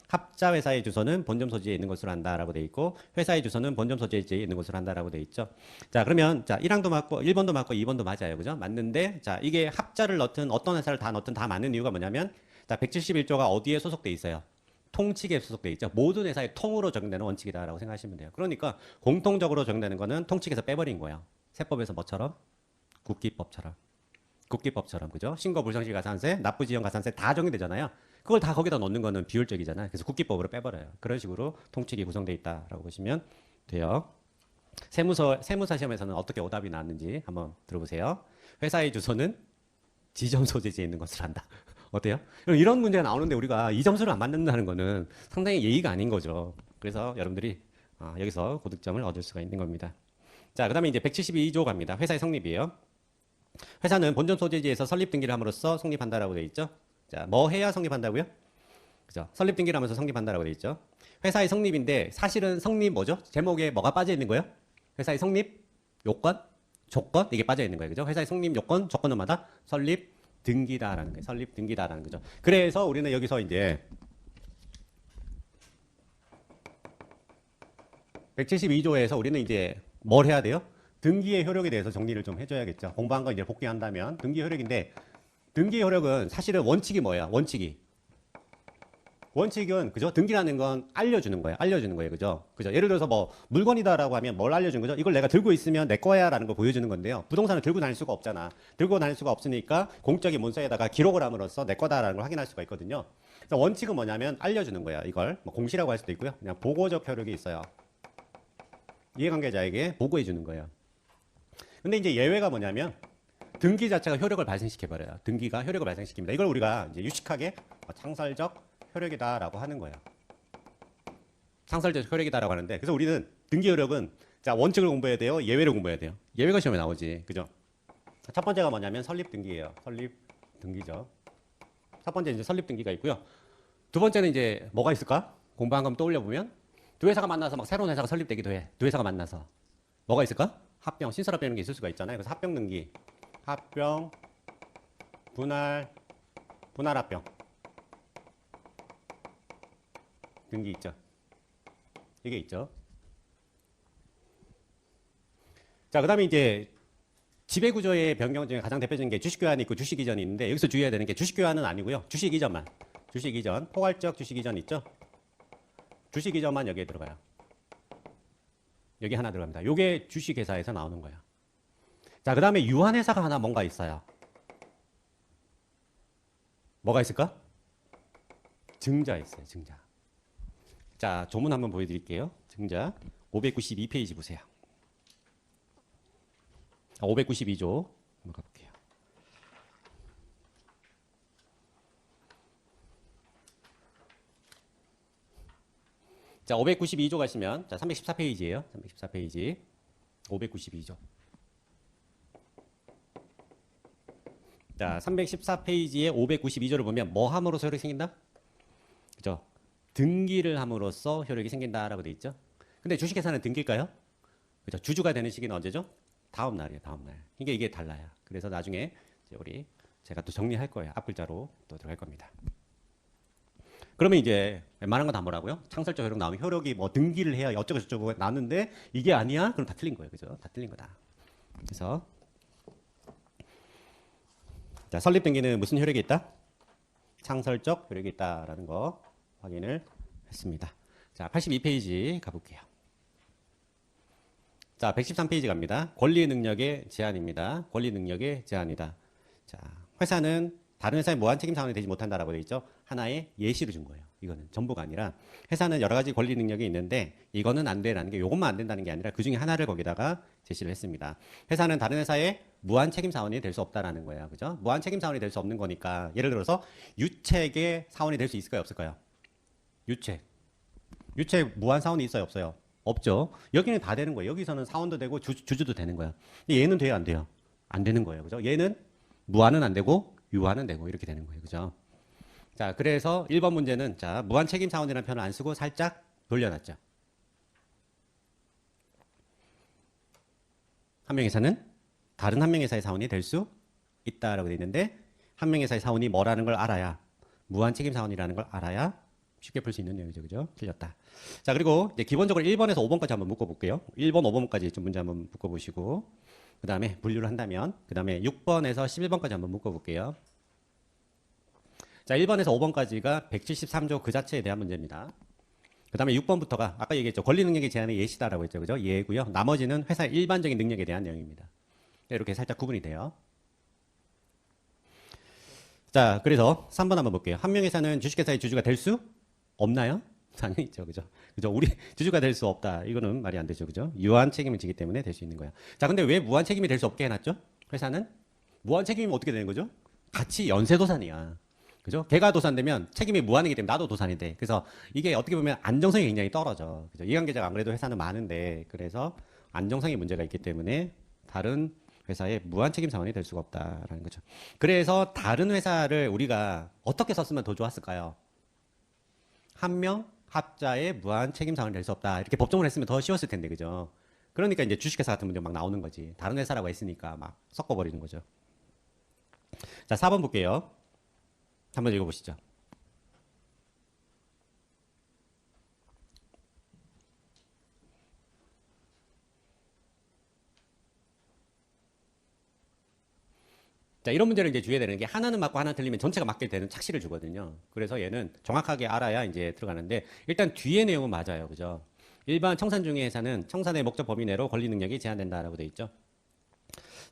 합자 회사의 주소는 본점 소재지에 있는 것으로 한다라고 돼 있고 회사의 주소는 본점 소재지에 있는 것으로 한다라고 돼 있죠. 자, 그러면 자, 1항도 맞고 1번도 맞고 2번도 맞아요. 그죠? 맞는데 자, 이게 합자를 넣든 어떤 회사를 다 넣든 다 맞는 이유가 뭐냐면 자, 171조가 어디에 소속돼 있어요? 통칙에 소속돼 있죠. 모든 회사의 통으로 적용되는 원칙이다라고 생각하시면 돼요. 그러니까 공통적으로 적용되는 거는 통칙에서 빼버린 거예요. 세법에서 뭐처럼? 국기법처럼. 그죠? 신고 불성실 가산세, 납부지연 가산세 다 적용되잖아요. 그걸 다 거기다 넣는 거는 비효율적이잖아요. 그래서 국기법으로 빼버려요. 그런 식으로 통칙이 구성되어 있다라고 보시면 돼요. 세무사 시험에서는 어떻게 오답이 나왔는지 한번 들어보세요. 회사의 주소는 지점 소재지에 있는 것을 한다. 어때요? 이런 문제가 나오는데 우리가 이 점수를 안 맞는다는 거는 상당히 예의가 아닌 거죠. 그래서 여러분들이 여기서 고득점을 얻을 수가 있는 겁니다. 자, 그 다음에 이제 172조 갑니다. 회사의 성립이에요. 회사는 본점 소재지에서 설립 등기를 함으로써 성립한다라고 되어 있죠. 자, 뭐 해야 성립한다고요? 그죠? 설립 등기를 하면서 성립한다라고 되어 있죠. 회사의 성립인데 사실은 성립 뭐죠? 제목에 뭐가 빠져 있는 거예요? 회사의 성립 요건, 조건 이게 빠져 있는 거예요. 그죠? 회사의 성립 요건, 조건은 마다 설립 등기다라는 거예요. 설립 등기다라는 거죠. 그래서 우리는 여기서 이제 172조에서 우리는 이제 뭘 해야 돼요? 등기의 효력에 대해서 정리를 좀 해줘야겠죠. 공부한 거 이제 복귀한다면 등기 효력인데 등기 효력은 사실은 원칙이 뭐예요? 원칙은 그죠? 등기라는 건 알려주는 거예요. 그죠? 예를 들어서 뭐 물건이다라고 하면 뭘 알려주는 거죠? 이걸 내가 들고 있으면 내 거야라는 걸 보여주는 건데요. 부동산을 들고 다닐 수가 없잖아. 들고 다닐 수가 없으니까 공적인 문서에다가 기록을 함으로써 내 거다라는 걸 확인할 수가 있거든요. 그래서 원칙은 뭐냐면 알려주는 거예요. 이걸 뭐 공시라고 할 수도 있고요. 그냥 보고적 효력이 있어요. 이해관계자에게 보고해 주는 거예요. 근데 이제 예외가 뭐냐면 등기 자체가 효력을 발생시켜버려요. 등기가 효력을 발생시킵니다. 이걸 우리가 이제 유식하게 창설적 효력이다라고 하는 거예요. 창설적 효력이다라고 하는데, 그래서 우리는 등기 효력은 자 원칙을 공부해야 돼요, 예외를 공부해야 돼요. 예외가 시험에 나오지, 그죠? 첫 번째가 뭐냐면 설립 등기예요. 설립 등기죠. 첫 번째 이제 설립 등기가 있고요. 두 번째는 이제 뭐가 있을까? 공부한 거 떠올려 보면 두 회사가 만나서 막 새로운 회사가 설립되기도 해. 두 회사가 만나서 뭐가 있을까? 합병, 신설합병 이런 게 있을 수가 있잖아요. 그래서 합병 등기, 합병, 분할, 분할합병 등기 있죠. 이게 있죠. 자, 그다음에 이제 지배 구조의 변경 중에 가장 대표적인 게 주식 교환이 있고 주식 이전이 있는데, 여기서 주의해야 되는 게 주식 교환은 아니고요. 주식 이전만. 주식 이전, 포괄적 주식 이전 있죠? 주식 이전만 여기에 들어가요. 여기 하나 들어갑니다. 요게 주식 회사에서 나오는 거예요. 자, 그다음에 유한 회사가 하나 뭔가 있어요. 뭐가 있을까? 증자 있어요. 증자. 자, 조문 한번 보여드릴게요. 증자 592페이지 보세요. 592조 한번 가볼게요. 자, 592조 가시면 자 314페이지예요. 314페이지 592조. 자, 314페이지에 592조를 보면 뭐 함으로써 효력이 생긴다? 그죠? 등기를 함으로써 효력이 생긴다라고 돼 있죠. 근데 주식회사는 등기일까요? 그죠? 주주가 되는 시기는 언제죠? 다음 날이에요. 다음 날. 이게 달라요. 그래서 나중에 이제 제가 또 정리할 거예요. 앞글자로 또 들어갈 겁니다. 그러면 이제 웬만한 건 다 뭐라고요? 창설적 효력 나오면 효력이 뭐 등기를 해야 어쩌고 저쩌고 나는데 이게 아니야? 그럼 다 틀린 거예요. 그죠? 다 틀린 거다. 그래서 자, 설립 등기는 무슨 효력이 있다? 창설적 효력이 있다라는 거 확인을 했습니다. 자, 82페이지 가볼게요. 자, 113페이지 갑니다. 권리 능력의 제한입니다. 권리 능력의 제한이다. 자, 회사는 다른 회사의 무한 책임 사원이 되지 못한다라고 되어 있죠. 하나의 예시를 준 거예요. 이거는 전부가 아니라 회사는 여러 가지 권리 능력이 있는데 이거는 안 되라는 게, 이것만 안 된다는 게 아니라 그 중에 하나를 거기다가 제시를 했습니다. 회사는 다른 회사의 무한 책임 사원이 될 수 없다라는 거예요. 그죠? 무한 책임 사원이 될 수 없는 거니까 예를 들어서 유책의 사원이 될 수 있을까요? 없을까요? 유책 무한 사원이 있어요? 없어요? 없죠. 여기는 다 되는 거예요. 여기서는 사원도 되고 주주도 되는 거야. 근데 얘는 돼요? 안 돼요? 안 되는 거예요. 그죠? 얘는 무한은 안 되고 유한은 되고 이렇게 되는 거예요. 그죠? 자, 그래서 1번 문제는 자, 무한 책임 사원이라는 표현을 안 쓰고 살짝 돌려놨죠. 한 명 회사는 다른 한 명 회사의 사원이 될 수 있다라고 되어 있는데, 한 명 회사의 사원이 뭐라는 걸 알아야, 무한 책임 사원이라는 걸 알아야 쉽게 풀 수 있는 내용이죠. 그죠? 틀렸다. 자, 그리고 이제 기본적으로 1번에서 5번까지 한번 묶어볼게요. 1번, 5번까지 좀 문제 한번 묶어보시고, 그 다음에 분류를 한다면, 그 다음에 6번에서 11번까지 한번 묶어볼게요. 자, 1번에서 5번까지가 173조 그 자체에 대한 문제입니다. 그 다음에 6번부터가 아까 얘기했죠. 권리 능력의 제한의 예시다라고 했죠. 그죠? 예고요. 나머지는 회사의 일반적인 능력에 대한 내용입니다. 이렇게 살짝 구분이 돼요. 자, 그래서 3번 한번 볼게요. 한 명 회사는 주식회사의 주주가 될 수 없나요? 당연히 있죠. 그죠? 그죠? 우리 주주가 될 수 없다. 이거는 말이 안 되죠. 그죠? 유한 책임을 지기 때문에 될 수 있는 거야. 자, 근데 왜 무한 책임이 될 수 없게 해놨죠? 회사는 무한 책임이면 어떻게 되는 거죠? 같이 연쇄도산이야. 그죠? 걔가 도산되면 책임이 무한이기 때문에 나도 도산이 돼. 그래서 이게 어떻게 보면 안정성이 굉장히 떨어져. 그죠? 이해관계자가 안 그래도 회사는 많은데, 그래서 안정성의 문제가 있기 때문에 다른 회사의 무한 책임 사원이 될 수가 없다라는 거죠. 그래서 다른 회사를 우리가 어떻게 썼으면 더 좋았을까요? 한 명 합자의 무한 책임 사원이 될 수 없다. 이렇게 법정을 했으면 더 쉬웠을 텐데, 그죠? 그러니까 이제 주식회사 같은 문제 막 나오는 거지. 다른 회사라고 했으니까 막 섞어버리는 거죠. 자, 4번 볼게요. 한번 읽어보시죠. 자, 이런 문제를 이제 주의해야 되는 게 하나는 맞고 하나는 틀리면 전체가 맞게 되는 착시를 주거든요. 그래서 얘는 정확하게 알아야 이제 들어가는데, 일단 뒤에 내용은 맞아요. 그죠? 일반 청산 중의 회사는 청산의 목적 범위 내로 권리 능력이 제한된다라고 돼 있죠.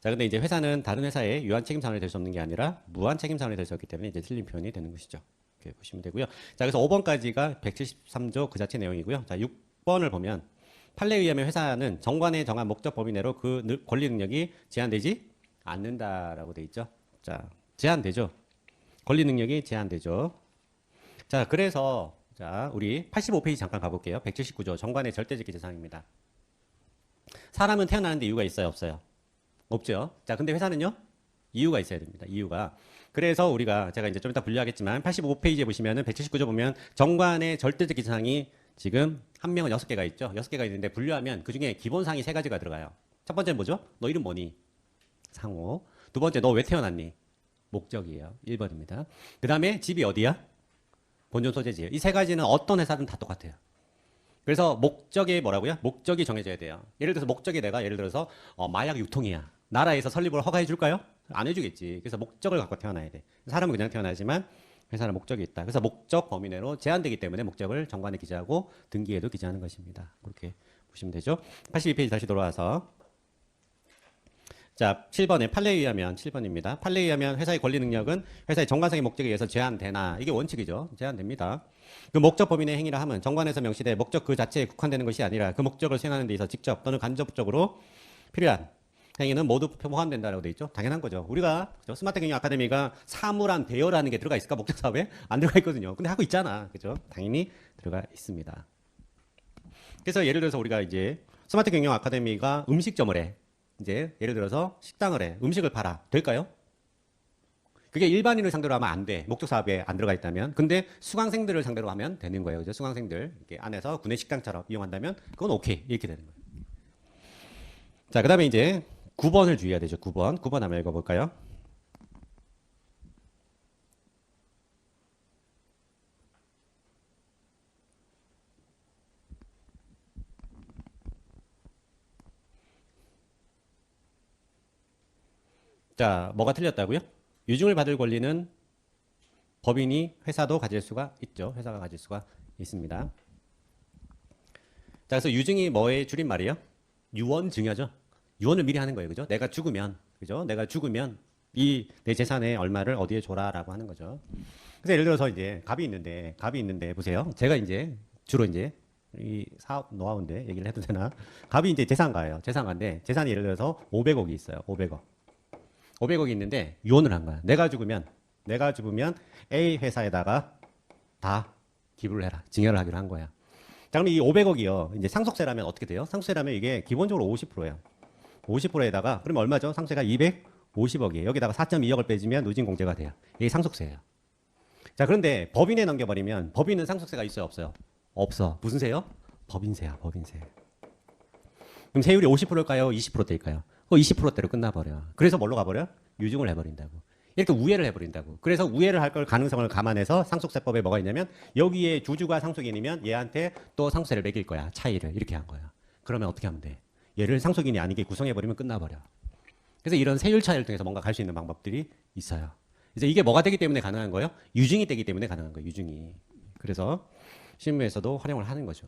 자, 근데 이제 회사는 다른 회사의 유한 책임 사원이 될 수 없는 게 아니라 무한 책임 사원이 될 수 없기 때문에 이제 틀린 표현이 되는 것이죠. 이렇게 보시면 되고요. 자, 그래서 5번까지가 173조 그 자체 내용이고요. 자, 6번을 보면 판례에 의하면 회사는 정관에 정한 목적 범위 내로 그 권리 능력이 제한되지 않는다라고 돼 있죠. 자, 제한되죠. 권리 능력이 제한되죠. 자, 그래서 자, 우리 85페이지 잠깐 가볼게요. 179조 정관의 절대적 기재사항입니다. 사람은 태어나는데 이유가 있어요, 없어요? 없죠. 자, 근데 회사는요? 이유가 있어야 됩니다. 이유가. 그래서 우리가 제가 이제 좀 이따 분류하겠지만 85페이지에 보시면은 179조 보면 정관의 절대적 기재사항이 지금 한 명은 6개가 있죠. 6개가 있는데 분류하면 그중에 기본사항이 3가지가 들어가요. 첫 번째는 뭐죠? 너 이름 뭐니? 상호. 두 번째 너 왜 태어났니? 목적이에요. 1번입니다. 그 다음에 집이 어디야? 본존 소재지예요. 이 3가지는 어떤 회사든 다 똑같아요. 그래서 목적이 뭐라고요? 목적이 정해져야 돼요. 예를 들어서 목적이 내가 예를 들어서 마약 유통이야. 나라에서 설립을 허가해 줄까요? 안 해주겠지. 그래서 목적을 갖고 태어나야 돼. 사람은 그냥 태어나지만 회사는 목적이 있다. 그래서 목적 범위 내로 제한되기 때문에 목적을 정관에 기재하고 등기에도 기재하는 것입니다. 그렇게 보시면 되죠. 82페이지 다시 돌아와서 자, 7번에 판례에 의하면 7번입니다. 판례에 의하면 회사의 권리 능력은 회사의 정관상의 목적에 의해서 제한되나 이게 원칙이죠. 제한됩니다. 그 목적 범위 내 행위라 함은 정관에서 명시돼 목적 그 자체에 국한되는 것이 아니라 그 목적을 수행하는 데 있어 직접 또는 간접적으로 필요한 행위는 모두 포함된다라고 돼 있죠. 당연한 거죠. 우리가 그죠? 스마트 경영 아카데미가 사물한 대여라는 게 들어가 있을까? 목적 사업에 안 들어가 있거든요. 근데 하고 있잖아. 그죠? 당연히 들어가 있습니다. 그래서 예를 들어서 우리가 이제 스마트 경영 아카데미가 음식점을 해. 이제 예를 들어서 식당을 해. 음식을 팔아. 될까요? 그게 일반인을 상대로 하면 안 돼. 목적 사업에 안 들어가 있다면. 근데 수강생들을 상대로 하면 되는 거예요. 그죠? 수강생들 이렇게 안에서 구내 식당처럼 이용한다면 그건 오케이. 이렇게 되는 거예요. 자, 그다음에 이제 9번을 주의해야 되죠. 9번. 9번 한번 읽어볼까요? 자, 뭐가 틀렸다고요? 유증을 받을 권리는 법인이 회사도 가질 수가 있죠. 회사가 가질 수가 있습니다. 자, 그래서 유증이 뭐의 줄임말이에요? 유언 증여죠. 유언을 미리 하는 거예요. 그죠? 내가 죽으면, 그죠? 내가 죽으면 이 내 재산의 얼마를 어디에 줘라라고 하는 거죠. 그래서 예를 들어서 이제 갑이 있는데 보세요. 제가 이제 주로 이제 이 사업 노하우인데 얘기를 해도 되나? 갑이 이제 재산가예요. 재산가인데 재산이 예를 들어서 500억이 있어요. 500억. 500억이 있는데 유언을 한 거야. 내가 죽으면 A 회사에다가 다 기부를 해라. 증여를 하기로 한 거야. 자, 그럼 이 500억이요. 이제 상속세라면 어떻게 돼요? 상속세라면 이게 기본적으로 50%예요. 50%에다가 그러면 얼마죠? 상세가 250억이에요. 여기다가 4.2억을 빼주면 누진공제가 돼요. 이게 상속세예요. 자, 그런데 법인에 넘겨버리면 법인은 상속세가 있어요, 없어요? 없어. 무슨 세요? 법인세야, 법인세. 그럼 세율이 50%일까요? 20%대일까요? 20%대로 끝나버려. 그래서 뭘로 가버려? 유증을 해버린다고. 이렇게 우회를 해버린다고. 그래서 우회를 할 걸 가능성을 감안해서 상속세법에 뭐가 있냐면 여기에 주주가 상속인이면 얘한테 또 상속세를 매길 거야. 차이를. 이렇게 한 거야. 그러면 어떻게 하면 돼? 얘를 상속인이 아니게 구성해버리면 끝나버려. 그래서 이런 세율 차이를 통해서 뭔가 갈 수 있는 방법들이 있어요. 그래서 이게 뭐가 되기 때문에 가능한 거예요? 유증이 되기 때문에 가능한 거예요. 유증이. 그래서 실무에서도 활용을 하는 거죠.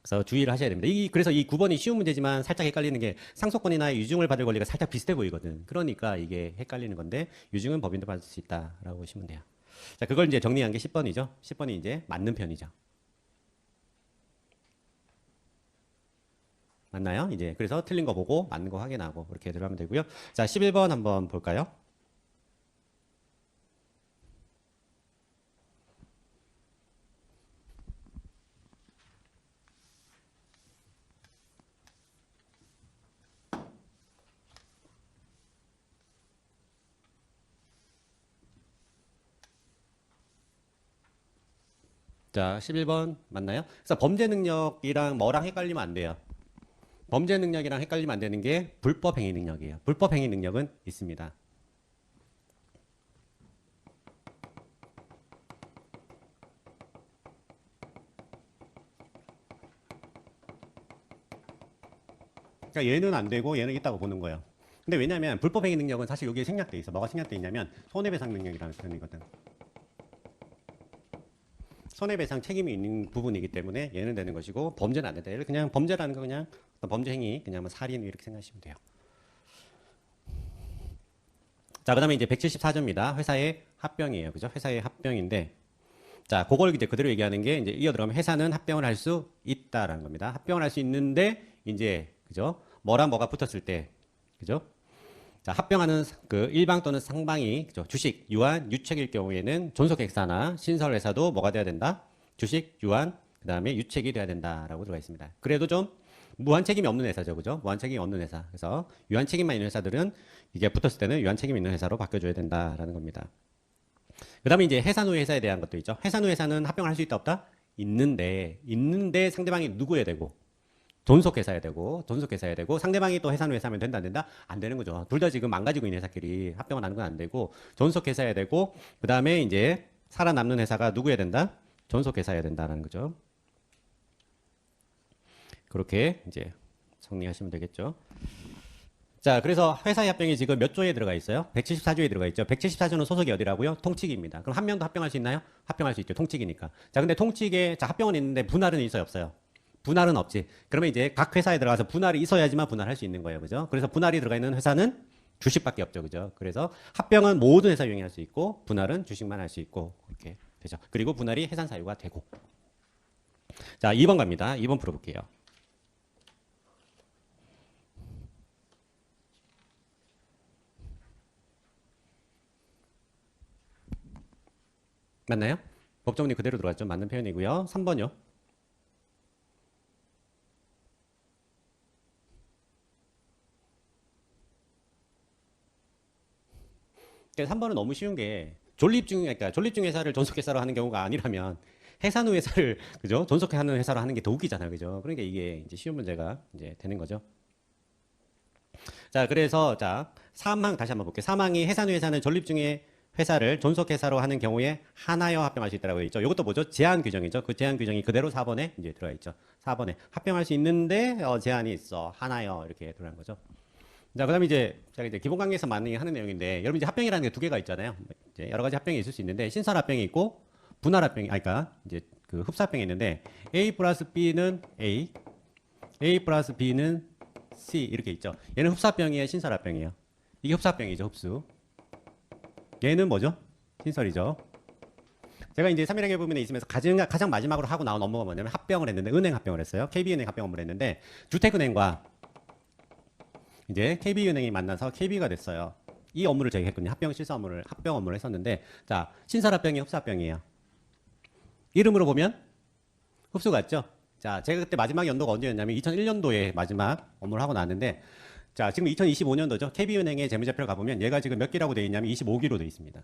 그래서 주의를 하셔야 됩니다. 그래서 이 9번이 쉬운 문제지만 살짝 헷갈리는 게 상속권이나 유증을 받을 권리가 살짝 비슷해 보이거든. 그러니까 이게 헷갈리는 건데 유증은 법인도 받을 수 있다라고 보시면 돼요. 자, 그걸 이제 정리한 게 10번이죠. 10번이 이제 맞는 편이죠. 맞나요? 이제 그래서 틀린 거 보고 맞는 거 확인하고 이렇게 들어가면 되고요. 자, 11번 한번 볼까요? 자, 11번 맞나요? 그래서 범죄 능력이랑 뭐랑 헷갈리면 안 돼요. 범죄 능력이랑 헷갈리면 안 되는 게 불법 행위 능력이에요. 불법 행위 능력은 있습니다. 그러니까 얘는 안 되고 얘는 있다고 보는 거예요. 근데 왜냐면 불법 행위 능력은 사실 여기에 생략돼 있어. 뭐가 생략돼 있냐면 손해배상 능력이라는 표현이거든. 손해배상 책임이 있는 부분이기 때문에 얘는 되는 것이고 범죄는 안 된다. 얘를 그냥 범죄라는 거 그냥 범죄 행위 그냥 뭐 살인 이렇게 생각하시면 돼요. 자, 그다음에 이제 174조입니다. 회사의 합병이에요. 그죠? 회사의 합병인데 자, 그걸 이제 그대로 얘기하는 게 이제 이어 들어가면 회사는 합병을 할 수 있다라는 겁니다. 합병을 할 수 있는데 이제 그죠? 뭐랑 뭐가 붙었을 때 그죠? 자, 합병하는 그 일방 또는 상방이 그죠? 주식, 유한, 유책일 경우에는 존속회사나 신설회사도 뭐가 돼야 된다? 주식, 유한, 그 다음에 유책이 돼야 된다라고 들어가 있습니다. 그래도 좀 무한 책임이 없는 회사죠, 그죠? 무한 책임이 없는 회사. 그래서 유한 책임만 있는 회사들은 이게 붙었을 때는 유한 책임 있는 회사로 바뀌어줘야 된다라는 겁니다. 그 다음에 이제 해산 후 회사에 대한 것도 있죠. 해산 후 회사는 합병을 할 수 있다 없다? 있는데 상대방이 누구여야 되고 존속회사야 되고 상대방이 또 해산 후 회사하면 된다 안 된다? 안 되는 거죠. 둘 다 지금 망가지고 있는 회사끼리 합병을 하는 건 안 되고 존속회사야 되고 그 다음에 이제 살아남는 회사가 누구여야 된다? 존속회사야 된다라는 거죠. 그렇게 이제 정리하시면 되겠죠. 자, 그래서 회사의 합병이 지금 몇 조에 들어가 있어요? 174조에 들어가 있죠. 174조는 소속이 어디라고요? 통칙입니다. 그럼 한 명도 합병할 수 있나요? 합병할 수 있죠. 통칙이니까. 자, 근데 통칙에 자, 합병은 있는데 분할은 있어요, 없어요? 분할은 없지. 그러면 이제 각 회사에 들어가서 분할이 있어야지만 분할할 수 있는 거예요. 그죠? 그래서 분할이 들어가 있는 회사는 주식밖에 없죠. 그죠? 그래서 합병은 모든 회사 이용할 수 있고 분할은 주식만 할 수 있고 그렇게 되죠. 그리고 분할이 해산 사유가 되고. 자, 2번 갑니다. 2번 풀어볼게요. 맞나요? 법정리 그대로 들어갔죠. 맞는 표현이고요. 3번요. 3번은 너무 쉬운 게 그러니까 존립중 회사를 존속회사로 하는 경우가 아니라면 해산 후 회사를 그죠? 존속하는 회사로 하는 게 더 웃기잖아요. 그죠? 그러니까 이게 이제 쉬운 문제가 이제 되는 거죠. 자, 그래서 자, 3항 다시 한번 볼게요. 3항이 해산 후 회사는 존립중의 회사를 존속회사로 하는 경우에 하나여 합병할 수 있다고 있죠. 이것도 뭐죠? 제한 규정이죠. 그 제한 규정이 그대로 4번에 이제 들어가 있죠. 4번에 합병할 수 있는데 제한이 있어. 하나여 이렇게 들어간 거죠. 자, 그다음에 이제 제가 이제 기본 강의에서 많이 하는 내용인데 여러분 이제 합병이라는 게 두 개가 있잖아요. 이제 여러 가지 합병이 있을 수 있는데 신설 합병이 있고 분할 합병이 그러니까 이제 그 흡사 합병이 있는데 A 플러스 B는 A 플러스 B는 C 이렇게 있죠. 얘는 흡사 합병이에요, 신설 합병이에요. 이게 흡사 합병이죠, 흡수. 얘는 뭐죠? 신설이죠. 제가 이제 3일행의 부분에 있으면서 가장 마지막으로 하고 나온 업무가 뭐냐면 합병을 했는데 은행 합병을 했어요. KB은행 합병 업무를 했는데 주택은행과 이제 KB은행이 만나서 KB가 됐어요. 이 업무를 저희가 했거든요. 합병 업무를 했었는데 자, 신설 합병이 흡수 합병이에요. 이름으로 보면 흡수 같죠? 자, 제가 그때 마지막 연도가 언제였냐면 2001년도에 마지막 업무를 하고 나왔는데 자, 지금 2025년도죠. KB은행의 재무제표를 가보면 얘가 지금 몇 기라고 되어 있냐면 25기로 되어 있습니다.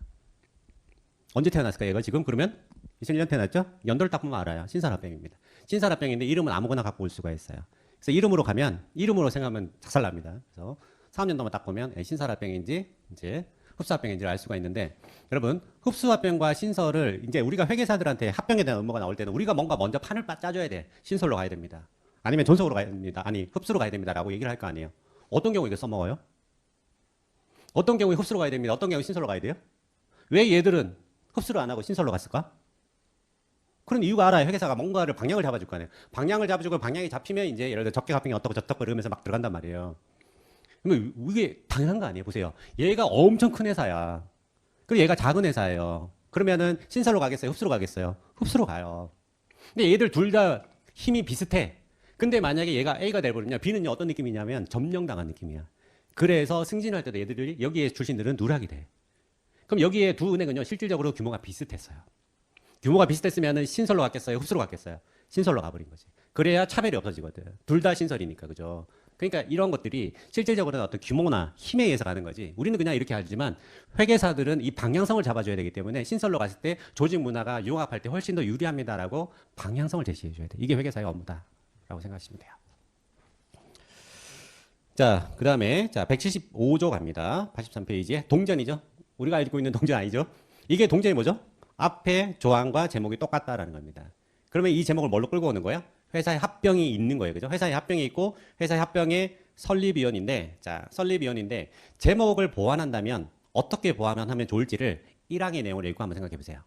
언제 태어났을까 얘가 지금? 그러면 2001년 태어났죠? 연도를 딱 보면 알아요. 신설합병입니다. 신설합병인데 이름은 아무거나 갖고 올 수가 있어요. 그래서 이름으로 생각하면 작살납니다. 그래서 4학년도만 딱 보면 신설합병인지 이제 흡수합병인지를 알 수가 있는데 여러분 흡수합병과 신설을 이제 우리가 회계사들한테 합병에 대한 업무가 나올 때는 우리가 뭔가 먼저 판을 짜줘야 돼. 신설로 가야 됩니다. 아니면 존속으로 가야 됩니다. 아니 흡수로 가야 됩니다라고 얘기를 할 거 아니에요. 어떤 경우에 이거 써먹어요? 어떤 경우에 흡수로 가야 됩니다. 어떤 경우에 신설로 가야 돼요? 왜 얘들은 흡수를 안 하고 신설로 갔을까? 그런 이유가 알아요. 회계사가 뭔가를 방향을 잡아줄 거 아니에요. 방향을 잡아주고 방향이 잡히면 이제 예를 들어 적개 합병이 어떻고 저떻고 이러면서 막 들어간단 말이에요. 그러면 이게 당연한 거 아니에요. 보세요. 얘가 엄청 큰 회사야. 그리고 얘가 작은 회사예요. 그러면은 신설로 가겠어요? 흡수로 가겠어요? 흡수로 가요. 근데 얘들 둘 다 힘이 비슷해. 근데 만약에 얘가 A가 돼버리면 B는요 어떤 느낌이냐면 점령당한 느낌이야. 그래서 승진할 때도 얘들이 여기에 출신들은 누락이 돼. 그럼 여기에 두 은행은요 실질적으로 규모가 비슷했어요. 규모가 비슷했으면 신설로 갔겠어요? 흡수로 갔겠어요? 신설로 가버린 거지. 그래야 차별이 없어지거든. 둘 다 신설이니까 그죠? 그러니까 이런 것들이 실질적으로는 어떤 규모나 힘에 의해서 가는 거지. 우리는 그냥 이렇게 알지만 회계사들은 이 방향성을 잡아줘야 되기 때문에 신설로 갔을 때 조직 문화가 융합할 때 훨씬 더 유리합니다라고 방향성을 제시해줘야 돼. 이게 회계사의 업무다라고 생각하시면 돼요. 자, 그 다음에 자 175조 갑니다. 83페이지에 동전이죠. 우리가 알고 있는 동전 아니죠? 이게 동전이 뭐죠? 앞에 조항과 제목이 똑같다라는 겁니다. 그러면 이 제목을 뭘로 끌고 오는 거야? 회사의 합병이 있는 거예요. 그죠? 회사의 합병이 있고 회사의 합병의 설립위원인데 자, 설립위원인데 제목을 보완한다면 어떻게 보완하면 좋을지를 1항의 내용을 읽고 한번 생각해 보세요.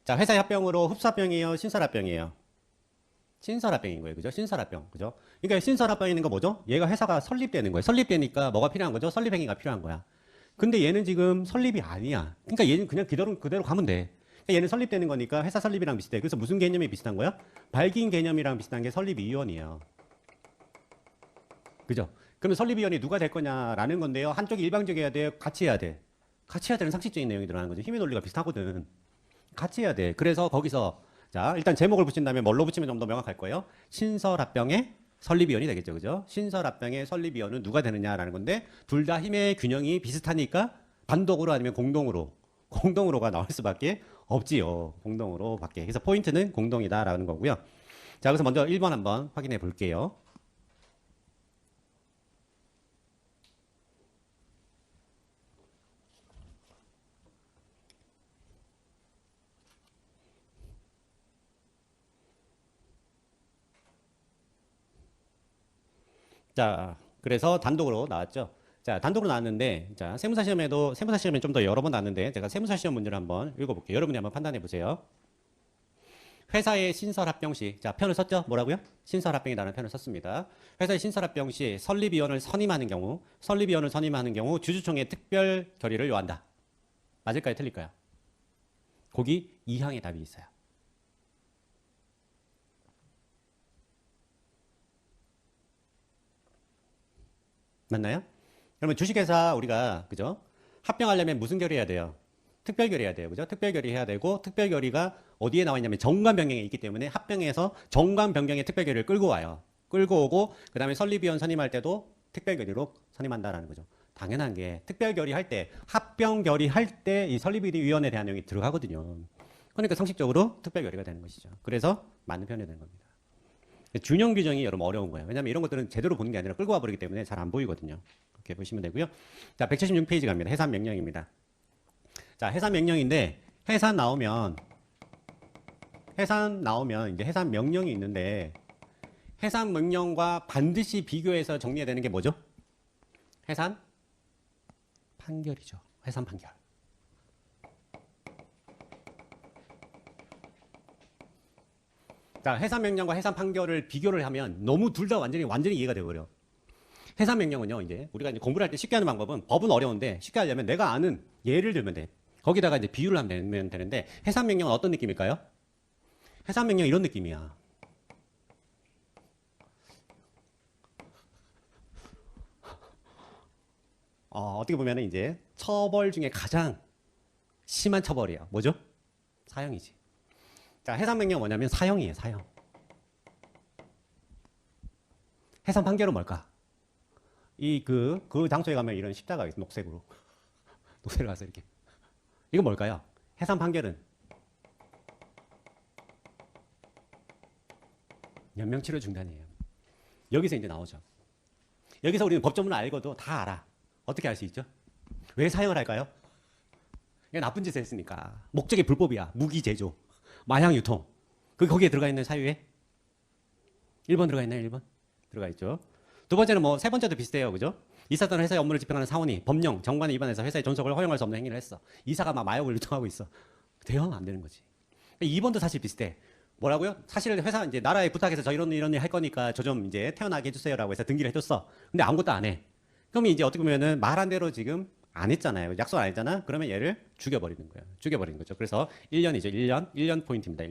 자, 회사의 합병으로 흡수합병이에요? 신설합병이에요? 신설합병인 거예요. 그죠? 신설합병. 그죠? 그러니까 신설합병이 있는 거 뭐죠? 얘가 회사가 설립되는 거예요. 설립되니까 뭐가 필요한 거죠? 설립행위가 필요한 거야. 근데 얘는 지금 설립이 아니야. 그러니까 얘는 그냥 그대로 가면 돼. 그러니까 얘는 설립되는 거니까 회사 설립이랑 비슷해. 그래서 무슨 개념이 비슷한 거야? 발기인 개념이랑 비슷한 게 설립위원이에요. 그죠? 그러면 설립위원이 누가 될 거냐라는 건데요. 한쪽이 일방적이어야 돼, 같이 해야 돼. 같이 해야 되는 상식적인 내용이 들어가는 거죠. 힘의 논리가 비슷하거든. 같이 해야 돼. 그래서 거기서 자 일단 제목을 붙인 다음에 뭘로 붙이면 좀 더 명확할 거예요. 신설합병의 설립위원이 되겠죠, 그죠? 신설합병의 설립위원은 누가 되느냐라는 건데 둘 다 힘의 균형이 비슷하니까 단독으로 아니면 공동으로가 나올 수밖에 없지요. 공동으로밖에. 그래서 포인트는 공동이다라는 거고요. 자, 그래서 먼저 1번 한번 확인해 볼게요. 자, 그래서 단독으로 나왔죠. 자, 단독으로 나왔는데, 자, 세무사 시험에 좀 더 여러 번 나왔는데, 제가 세무사 시험 문제를 한번 읽어볼게요. 여러분이 한번 판단해 보세요. 회사의 신설합병 시, 자, 표현을 썼죠? 뭐라고요? 신설합병이라는 표현을 썼습니다. 회사의 신설합병 시 설립위원을 선임하는 경우, 주주총회 특별 결의를 요한다. 맞을까요? 틀릴까요? 거기 2항의 답이 있어요. 맞나요? 그러면 주식회사 우리가 그죠? 합병하려면 무슨 결의해야 돼요? 특별 결의해야 돼요. 그죠? 특별 결의해야 되고 특별 결의가 어디에 나와 있냐면 정관 변경에 있기 때문에 합병해서 정관 변경의 특별 결의를 끌고 와요. 끌고 오고 그다음에 설립위원 선임할 때도 특별 결의로 선임한다라는 거죠. 당연한 게 특별 결의할 때 합병 결의할 때 이 설립위원회에 대한 내용이 들어가거든요. 그러니까 상식적으로 특별 결의가 되는 것이죠. 그래서 맞는 표현이 되는 겁니다. 균형 규정이 여러분 어려운 거예요. 왜냐하면 이런 것들은 제대로 보는 게 아니라 끌고 와버리기 때문에 잘 안 보이거든요. 이렇게 보시면 되고요. 자, 176페이지 갑니다. 해산 명령입니다. 자, 해산 명령인데 해산 나오면 이제 해산 명령이 있는데 해산 명령과 반드시 비교해서 정리해야 되는 게 뭐죠? 해산 판결이죠. 해산 판결. 자, 해산 명령과 해산 판결을 비교를 하면 너무 둘 다 완전히 이해가 되어버려. 해산 명령은요, 이제 우리가 이제 공부를 할 때 쉽게 하는 방법은 법은 어려운데 쉽게 하려면 내가 아는 예를 들면 돼. 거기다가 이제 비유를 하면 되는데 해산 명령은 어떤 느낌일까요? 해산 명령 이런 느낌이야. 어떻게 보면은 이제 처벌 중에 가장 심한 처벌이야. 뭐죠? 사형이지. 자, 해산 명령 뭐냐면 사형이에요, 사형. 해산 판결은 뭘까? 그 장소에 가면 이런 십자가 있어, 녹색으로. 녹색을 가서 이렇게. 이건 뭘까요? 해산 판결은 연명치료 중단이에요. 여기서 이제 나오죠. 여기서 우리는 법조문을 알고도 다 알아. 어떻게 알 수 있죠? 왜 사형을 할까요? 나쁜 짓을 했으니까. 목적이 불법이야. 무기 제조, 마약 유통. 거기에 들어가 있는 사유에 1번 들어가 있나요? 1번? 들어가 있죠. 두 번째는 세 번째도 비슷해요. 그죠? 이사 또는 회사의 업무를 집행하는 사원이 법령, 정관에 위반해서 회사의 존속을 허용할 수 없는 행위를 했어. 이사가 막 마약을 유통하고 있어. 돼요? 안 되는 거지. 2번도 사실 비슷해. 뭐라고요? 사실 회사 이제 나라에 부탁해서 저 이런 일 할 거니까 저 좀 이제 태어나게 해주세요라고 해서 등기를 해줬어. 근데 아무것도 안 해. 그러면 이제 어떻게 보면은 말한 대로 지금 안 했잖아요. 약속 안 했잖아. 그러면 얘를 죽여버리는 거예요. 죽여버리는 거죠. 그래서 1년이죠. 1년 포인트입니다.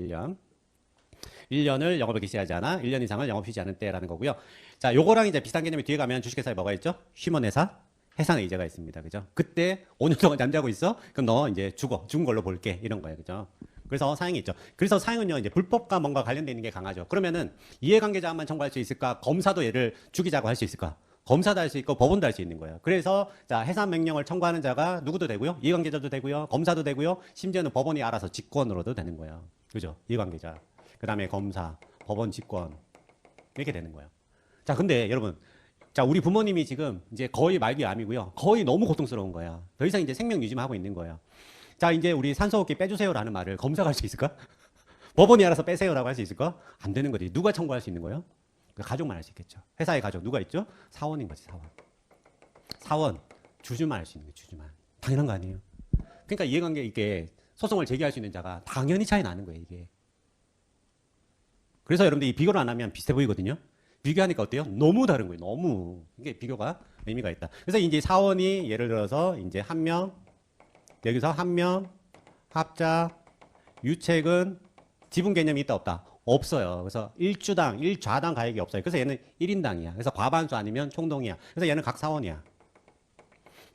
1년을 영업을 개시하지 않아 1년 이상을 영업 휴지 않을 때라는 거고요. 자, 요거랑 이제 비슷한 개념이 뒤에 가면 주식회사에 뭐가 있죠? 휴먼회사 해상의제가 있습니다. 그죠? 그때 5년 동안 잠자고 있어? 그럼 너 이제 죽은 걸로 볼게. 이런 거예요. 그죠? 그래서 사형이 있죠. 그래서 사형은요, 이제 불법과 뭔가 관련되어 있는 게 강하죠. 그러면은 이해관계자만 청구할 수 있을까? 검사도 얘를 죽이자고 할 수 있을까? 검사도 할 수 있고 법원도 할 수 있는 거예요. 그래서 자, 해산 명령을 청구하는 자가 누구도 되고요. 이해관계자도 되고요. 검사도 되고요. 심지어는 법원이 알아서 직권으로도 되는 거예요. 그죠? 이해관계자. 그다음에 검사, 법원 직권 이렇게 되는 거예요. 자, 근데 여러분, 자, 우리 부모님이 지금 이제 거의 말기 암이고요. 거의 너무 고통스러운 거야. 더 이상 이제 생명 유지만 하고 있는 거예요. 자, 이제 우리 산소호흡기 빼주세요라는 말을 검사가 할 수 있을까? 법원이 알아서 빼세요라고 할 수 있을까? 안 되는 거지. 누가 청구할 수 있는 거예요? 가족만 할 수 있겠죠. 회사의 가족 누가 있죠? 사원인 거지, 사원. 사원, 주주만 할 수 있는 거예요, 주주만. 당연한 거 아니에요? 그러니까 이해관계 있게 소송을 제기할 수 있는 자가 당연히 차이 나는 거예요, 이게. 그래서 여러분들 이 비교를 안 하면 비슷해 보이거든요. 비교하니까 어때요? 너무 다른 거예요. 너무. 이게 비교가 의미가 있다. 그래서 이제 사원이 예를 들어서 이제 한 명, 여기서 한 명, 합자, 유책은 지분 개념이 있다 없다? 없어요. 그래서 1주당, 1좌당 가액이 없어요. 그래서 얘는 1인당이야. 그래서 과반수 아니면 총동이야. 그래서 얘는 각 사원이야.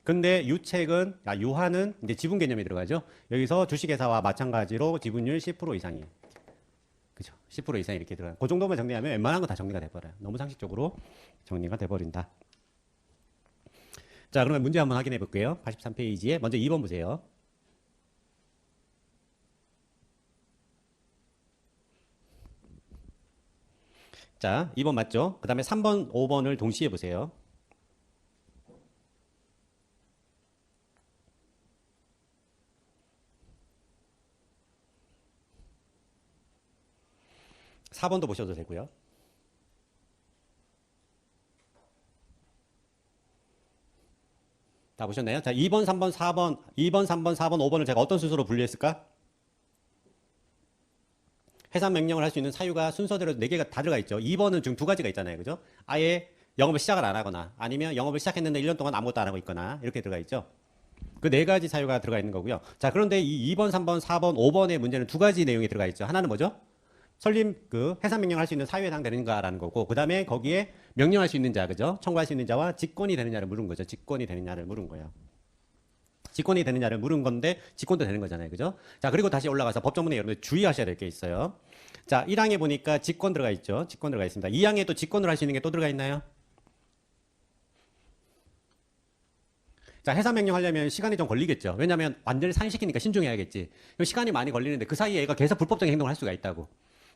근데 유책은, 유한은 이제 지분 개념이 들어가죠. 여기서 주식회사와 마찬가지로 지분율 10% 이상이에요. 그죠? 10% 이상 이렇게 들어가요. 그 정도만 정리하면 웬만한 거 다 정리가 돼버려요. 너무 상식적으로 정리가 돼버린다. 자, 그러면 문제 한번 확인해 볼게요. 83페이지에 먼저 2번 보세요. 자, 2번 맞죠? 그 다음에 3번, 5번을 동시에 보세요. 사 번도 보셔도 되고요. 다 보셨나요? 자, 2번, 3번, 4번, 2번, 3번, 4번, 5번을 제가 어떤 순서로 분류했을까? 해산 명령을 할 수 있는 사유가 순서대로 4개가 다 들어가 있죠. 2번은 지금 2가지가 있잖아요. 그죠? 아예 영업을 시작을 안 하거나 아니면 영업을 시작했는데 1년 동안 아무것도 안 하고 있거나 이렇게 들어가 있죠. 그 4가지 사유가 들어가 있는 거고요. 자, 그런데 이 2번, 3번, 4번, 5번의 문제는 2가지 내용이 들어가 있죠. 하나는 뭐죠? 설립 그 해산 명령을 할 수 있는 사유에 해당되는가라는 거고, 그 다음에 거기에 명령할 수 있는 자, 그죠? 청구할 수 있는 자와 직권이 되느냐를 물은 거죠. 직권이 되느냐를 물은 거예요. 직권이 되느냐를 물은 건데 직권도 되는 거잖아요. 그죠? 자, 그리고 다시 올라가서 법조문에 여러분들 주의하셔야 될 게 있어요. 자, 1항에 보니까 직권 들어가 있죠. 직권 들어가 있습니다. 2항에 또 직권으로 할 수 있는 게 또 들어가 있나요? 자, 해산 명령 하려면 시간이 좀 걸리겠죠. 왜냐하면 완전히 산시키니까 신중해야겠지. 그럼 시간이 많이 걸리는데 그 사이에 얘가 계속 불법적인 행동을 할 수가 있다고.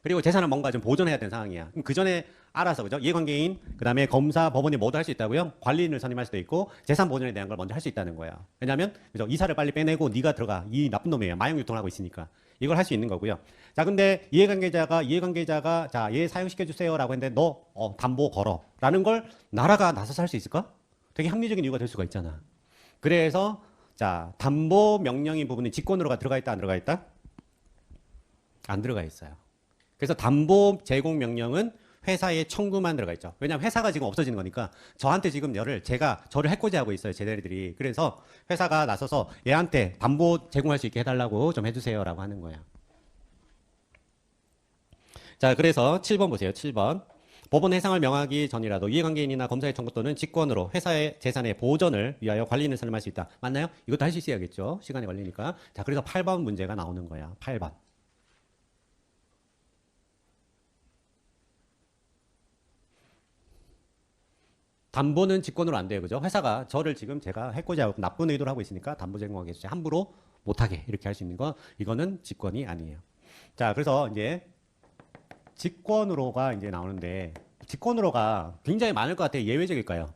그리고 재산을 뭔가 좀 보존해야 되는 상황이야. 그럼 그 전에 알아서, 그죠? 이해관계인, 그 다음에 검사, 법원이 모두 할 수 있다고요? 관리인을 선임할 수도 있고, 재산 보존에 대한 걸 먼저 할 수 있다는 거야. 왜냐면, 그죠? 이사를 빨리 빼내고, 네가 들어가. 이 나쁜 놈이에요. 마약 유통을 하고 있으니까. 이걸 할 수 있는 거고요. 자, 근데 이해관계자가, 자, 얘 사용시켜주세요라고 했는데, 너, 담보 걸어. 라는 걸 나라가 나서서 할 수 있을까? 되게 합리적인 이유가 될 수가 있잖아. 그래서, 자, 담보 명령인 부분이 직권으로가 들어가 있다, 안 들어가 있다? 안 들어가 있어요. 그래서 담보 제공 명령은 회사의 청구만 들어가 있죠. 왜냐하면 회사가 지금 없어지는 거니까 저한테 지금 저를 해코지하고 있어요. 제 대리들이. 그래서 회사가 나서서 얘한테 담보 제공할 수 있게 해달라고 좀 해주세요라고 하는 거예요. 자, 그래서 7번 보세요. 7번. 법원 해상을 명하기 전이라도 이해관계인이나 검사의 청구 또는 직권으로 회사의 재산의 보전을 위하여 관리인을 선임할 수 있다. 맞나요? 이것도 할 수 있어야겠죠. 시간이 걸리니까. 자, 그래서 8번 문제가 나오는 거야. 8번. 담보는 직권으로 안 돼요. 그죠? 회사가 저를 지금 제가 해코지하고 나쁜 의도를 하고 있으니까 담보 제공하게 해주세요. 함부로 못하게 이렇게 할 수 있는 거 이거는 직권이 아니에요. 자, 그래서 이제 직권으로가 이제 나오는데 직권으로가 굉장히 많을 것 같아요. 예외적일까요?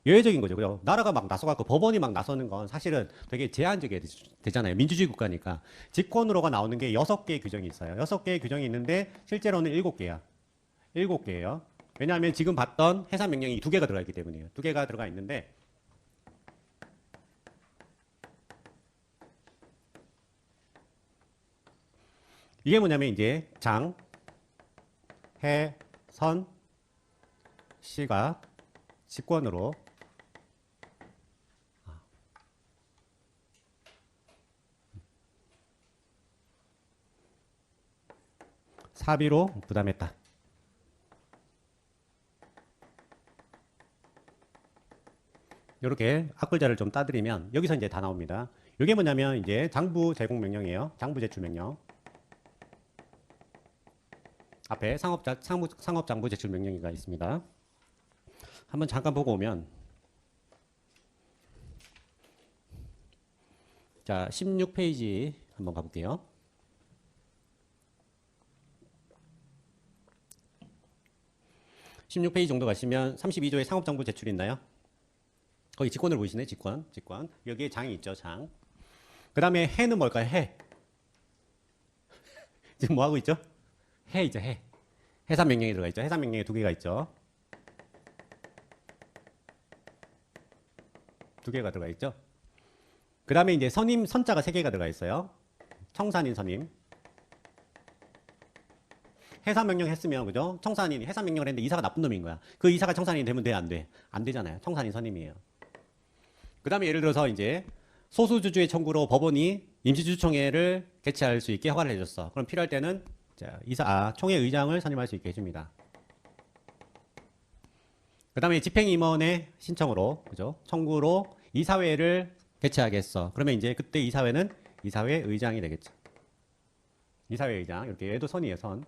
예외적인 거죠. 그죠? 나라가 막 나서갖고 법원이 막 나서는 건 사실은 되게 제한적이 되잖아요. 민주주의 국가니까. 직권으로가 나오는 게 6개의 규정이 있어요. 6개의 규정이 있는데 실제로는 7개야. 7개예요. 왜냐하면 지금 봤던 해산 명령이 2개가 들어가 있기 때문이에요. 2개가 들어가 있는데 이게 뭐냐면 이제 장, 해, 선, 시가 직권으로 사비로 부담했다. 이렇게 앞글자를 좀 따드리면 여기서 이제 다 나옵니다. 이게 뭐냐면 이제 장부 제공 명령이에요. 장부 제출 명령. 앞에 상업장부 제출 명령이가 있습니다. 한번 잠깐 보고 오면 자 16페이지 한번 가볼게요. 16페이지 정도 가시면 32조에 상업장부 제출이 있나요? 거기 직권을 보이시네. 직권. 여기에 장이 있죠. 장. 그 다음에 해는 뭘까요? 해. 지금 뭐 하고 있죠? 해이죠. 해. 해산 명령이 들어가 있죠. 해산 명령에 2개가 있죠. 2개가 들어가 있죠. 그 다음에 이제 선자가 3개가 들어가 있어요. 청산인 선임. 해산 명령 했으면 그죠? 청산인이 해산 명령을 했는데 이사가 나쁜 놈인 거야. 그 이사가 청산인이 되면 돼, 안 돼? 안 되잖아요. 청산인 선임이에요. 그다음에 예를 들어서 이제 소수주주의 청구로 법원이 임시주주총회를 개최할 수 있게 허가를 해줬어. 그럼 필요할 때는 자, 총회 의장을 선임할 수 있게 해줍니다. 그다음에 집행임원의 신청으로 그죠? 청구로 이사회를 개최하겠어. 그러면 이제 그때 이사회는 이사회 의장이 되겠죠. 이사회 의장 이렇게 얘도 선이에요, 선.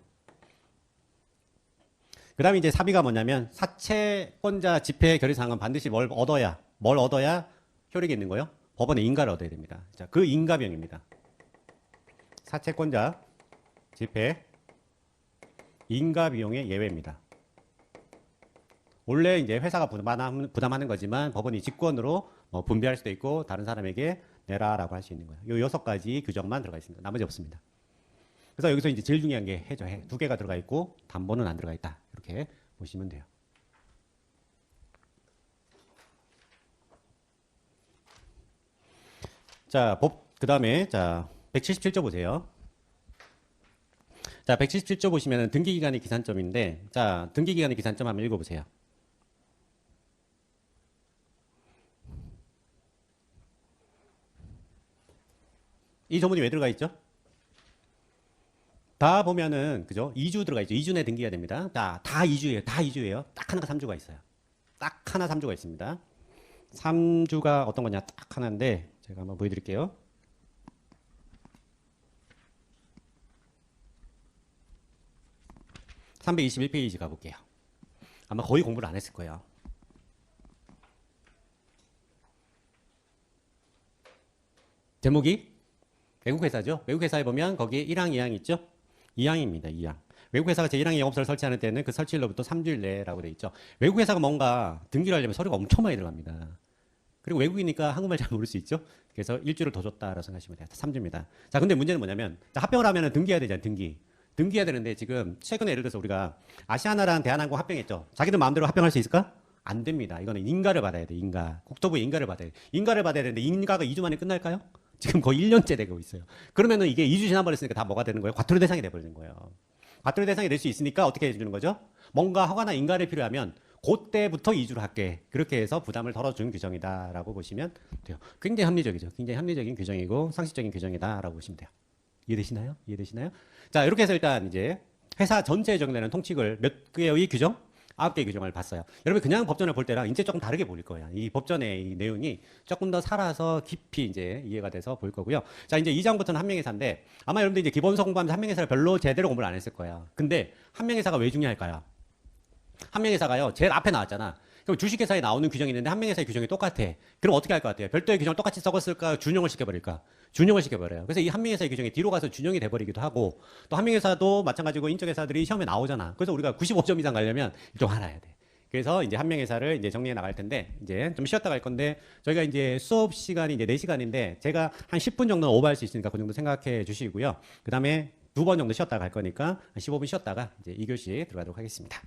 그다음에 이제 사비가 뭐냐면 사채권자 집회 결의사항은 반드시 뭘 얻어야 효력이 있는 거요? 법원의 인가를 얻어야 됩니다. 자, 그 인가 비용입니다. 사채권자 집회 인가 비용의 예외입니다. 원래 이제 회사가 부담하는 거지만 법원이 직권으로 분배할 수도 있고 다른 사람에게 내라라고 할 수 있는 거예요. 요 6가지 규정만 들어가 있습니다. 나머지 없습니다. 그래서 여기서 이제 제일 중요한 게 해죠. 해. 2개가 들어가 있고 담보는 안 들어가 있다. 이렇게 보시면 돼요. 자, 그다음에 자, 177조 보세요. 자, 177조 보시면은 등기기간의 기산점인데 자, 등기기간의 기산점 한번 읽어 보세요. 이 조문이 왜 들어가 있죠? 다 보면은 그죠? 2주 들어가 있죠. 2주 내 등기가 됩니다. 자, 다 2주예요. 다 2주예요. 딱 하나가 3주가 있어요. 딱 하나 3주가 있습니다. 3주가 어떤 거냐? 딱 하나인데 제가 한번 보여드릴게요. (321페이지) 가볼게요. 아마 거의 공부를 안 했을 거예요. 제목이 외국회사죠. 외국회사에 보면 거기에 1항, 2항 있죠. 2항입니다. 2항. 외국회사가 제1항에 영업소를 설치하는 때는 그 설치일로부터 3주일 내라고 돼 있죠. 외국회사가 뭔가 등기를 하려면 서류가 엄청 많이 들어갑니다. 그리고 외국이니까 한국말 잘 모를 수 있죠. 그래서 일주일을 더 줬다라고 생각하시면 돼요. 3주입니다. 자, 근데 문제는 뭐냐면 자, 합병을 하면은 등기해야 되잖아요. 등기해야 되는데 지금 최근에 예를 들어서 우리가 아시아나랑 대한항공 합병했죠. 자기들 마음대로 합병할 수 있을까? 안 됩니다. 이거는 인가를 받아야 돼. 인가. 국토부의 인가를 받아야 돼. 인가를 받아야 되는데 인가가 2주 만에 끝날까요? 지금 거의 1년째 되고 있어요. 그러면은 이게 2주 지나버렸으니까 다 뭐가 되는 거예요? 과태료 대상이 돼버리는 거예요. 과태료 대상이 될 수 있으니까 어떻게 해주는 거죠? 뭔가 허가나 인가를 필요하면 그때부터 2주로 할게. 그렇게 해서 부담을 덜어준 규정이다라고 보시면 돼요. 굉장히 합리적이죠. 굉장히 합리적인 규정이고 상식적인 규정이다라고 보시면 돼요. 이해되시나요? 자, 이렇게 해서 일단 이제 회사 전체에 적용되는 통칙을 몇 개의 규정? 9개의 규정을 봤어요. 여러분 그냥 법전을 볼 때랑 이제 조금 다르게 보일 거예요. 이 법전의 이 내용이 조금 더 살아서 깊이 이제 이해가 돼서 보일 거고요. 자, 이제 2장부터는 한명회사인데 아마 여러분들 이제 기본서 공부하면서 한명회사를 별로 제대로 공부를 안 했을 거예요. 근데 한명회사가 왜 중요할까요? 한명회사가요, 제일 앞에 나왔잖아. 그럼 주식회사에 나오는 규정이 있는데 한명회사의 규정이 똑같아. 그럼 어떻게 할 것 같아요? 별도의 규정을 똑같이 썩었을까? 준용을 시켜버릴까? 준용을 시켜버려요. 그래서 이 한명회사의 규정이 뒤로 가서 준용이 돼버리기도 하고 또 한명회사도 마찬가지고 인적회사들이 시험에 나오잖아. 그래서 우리가 95점 이상 가려면 좀 알아야 돼. 그래서 이제 한명회사를 이제 정리해 나갈 텐데 이제 좀 쉬었다 갈 건데 저희가 이제 수업 시간이 이제 4시간인데 제가 한 10분 정도는 오버할 수 있으니까 그 정도 생각해 주시고요. 그 다음에 2번 정도 쉬었다 갈 거니까 한 15분 쉬었다가 이제 2교시 들어가도록 하겠습니다.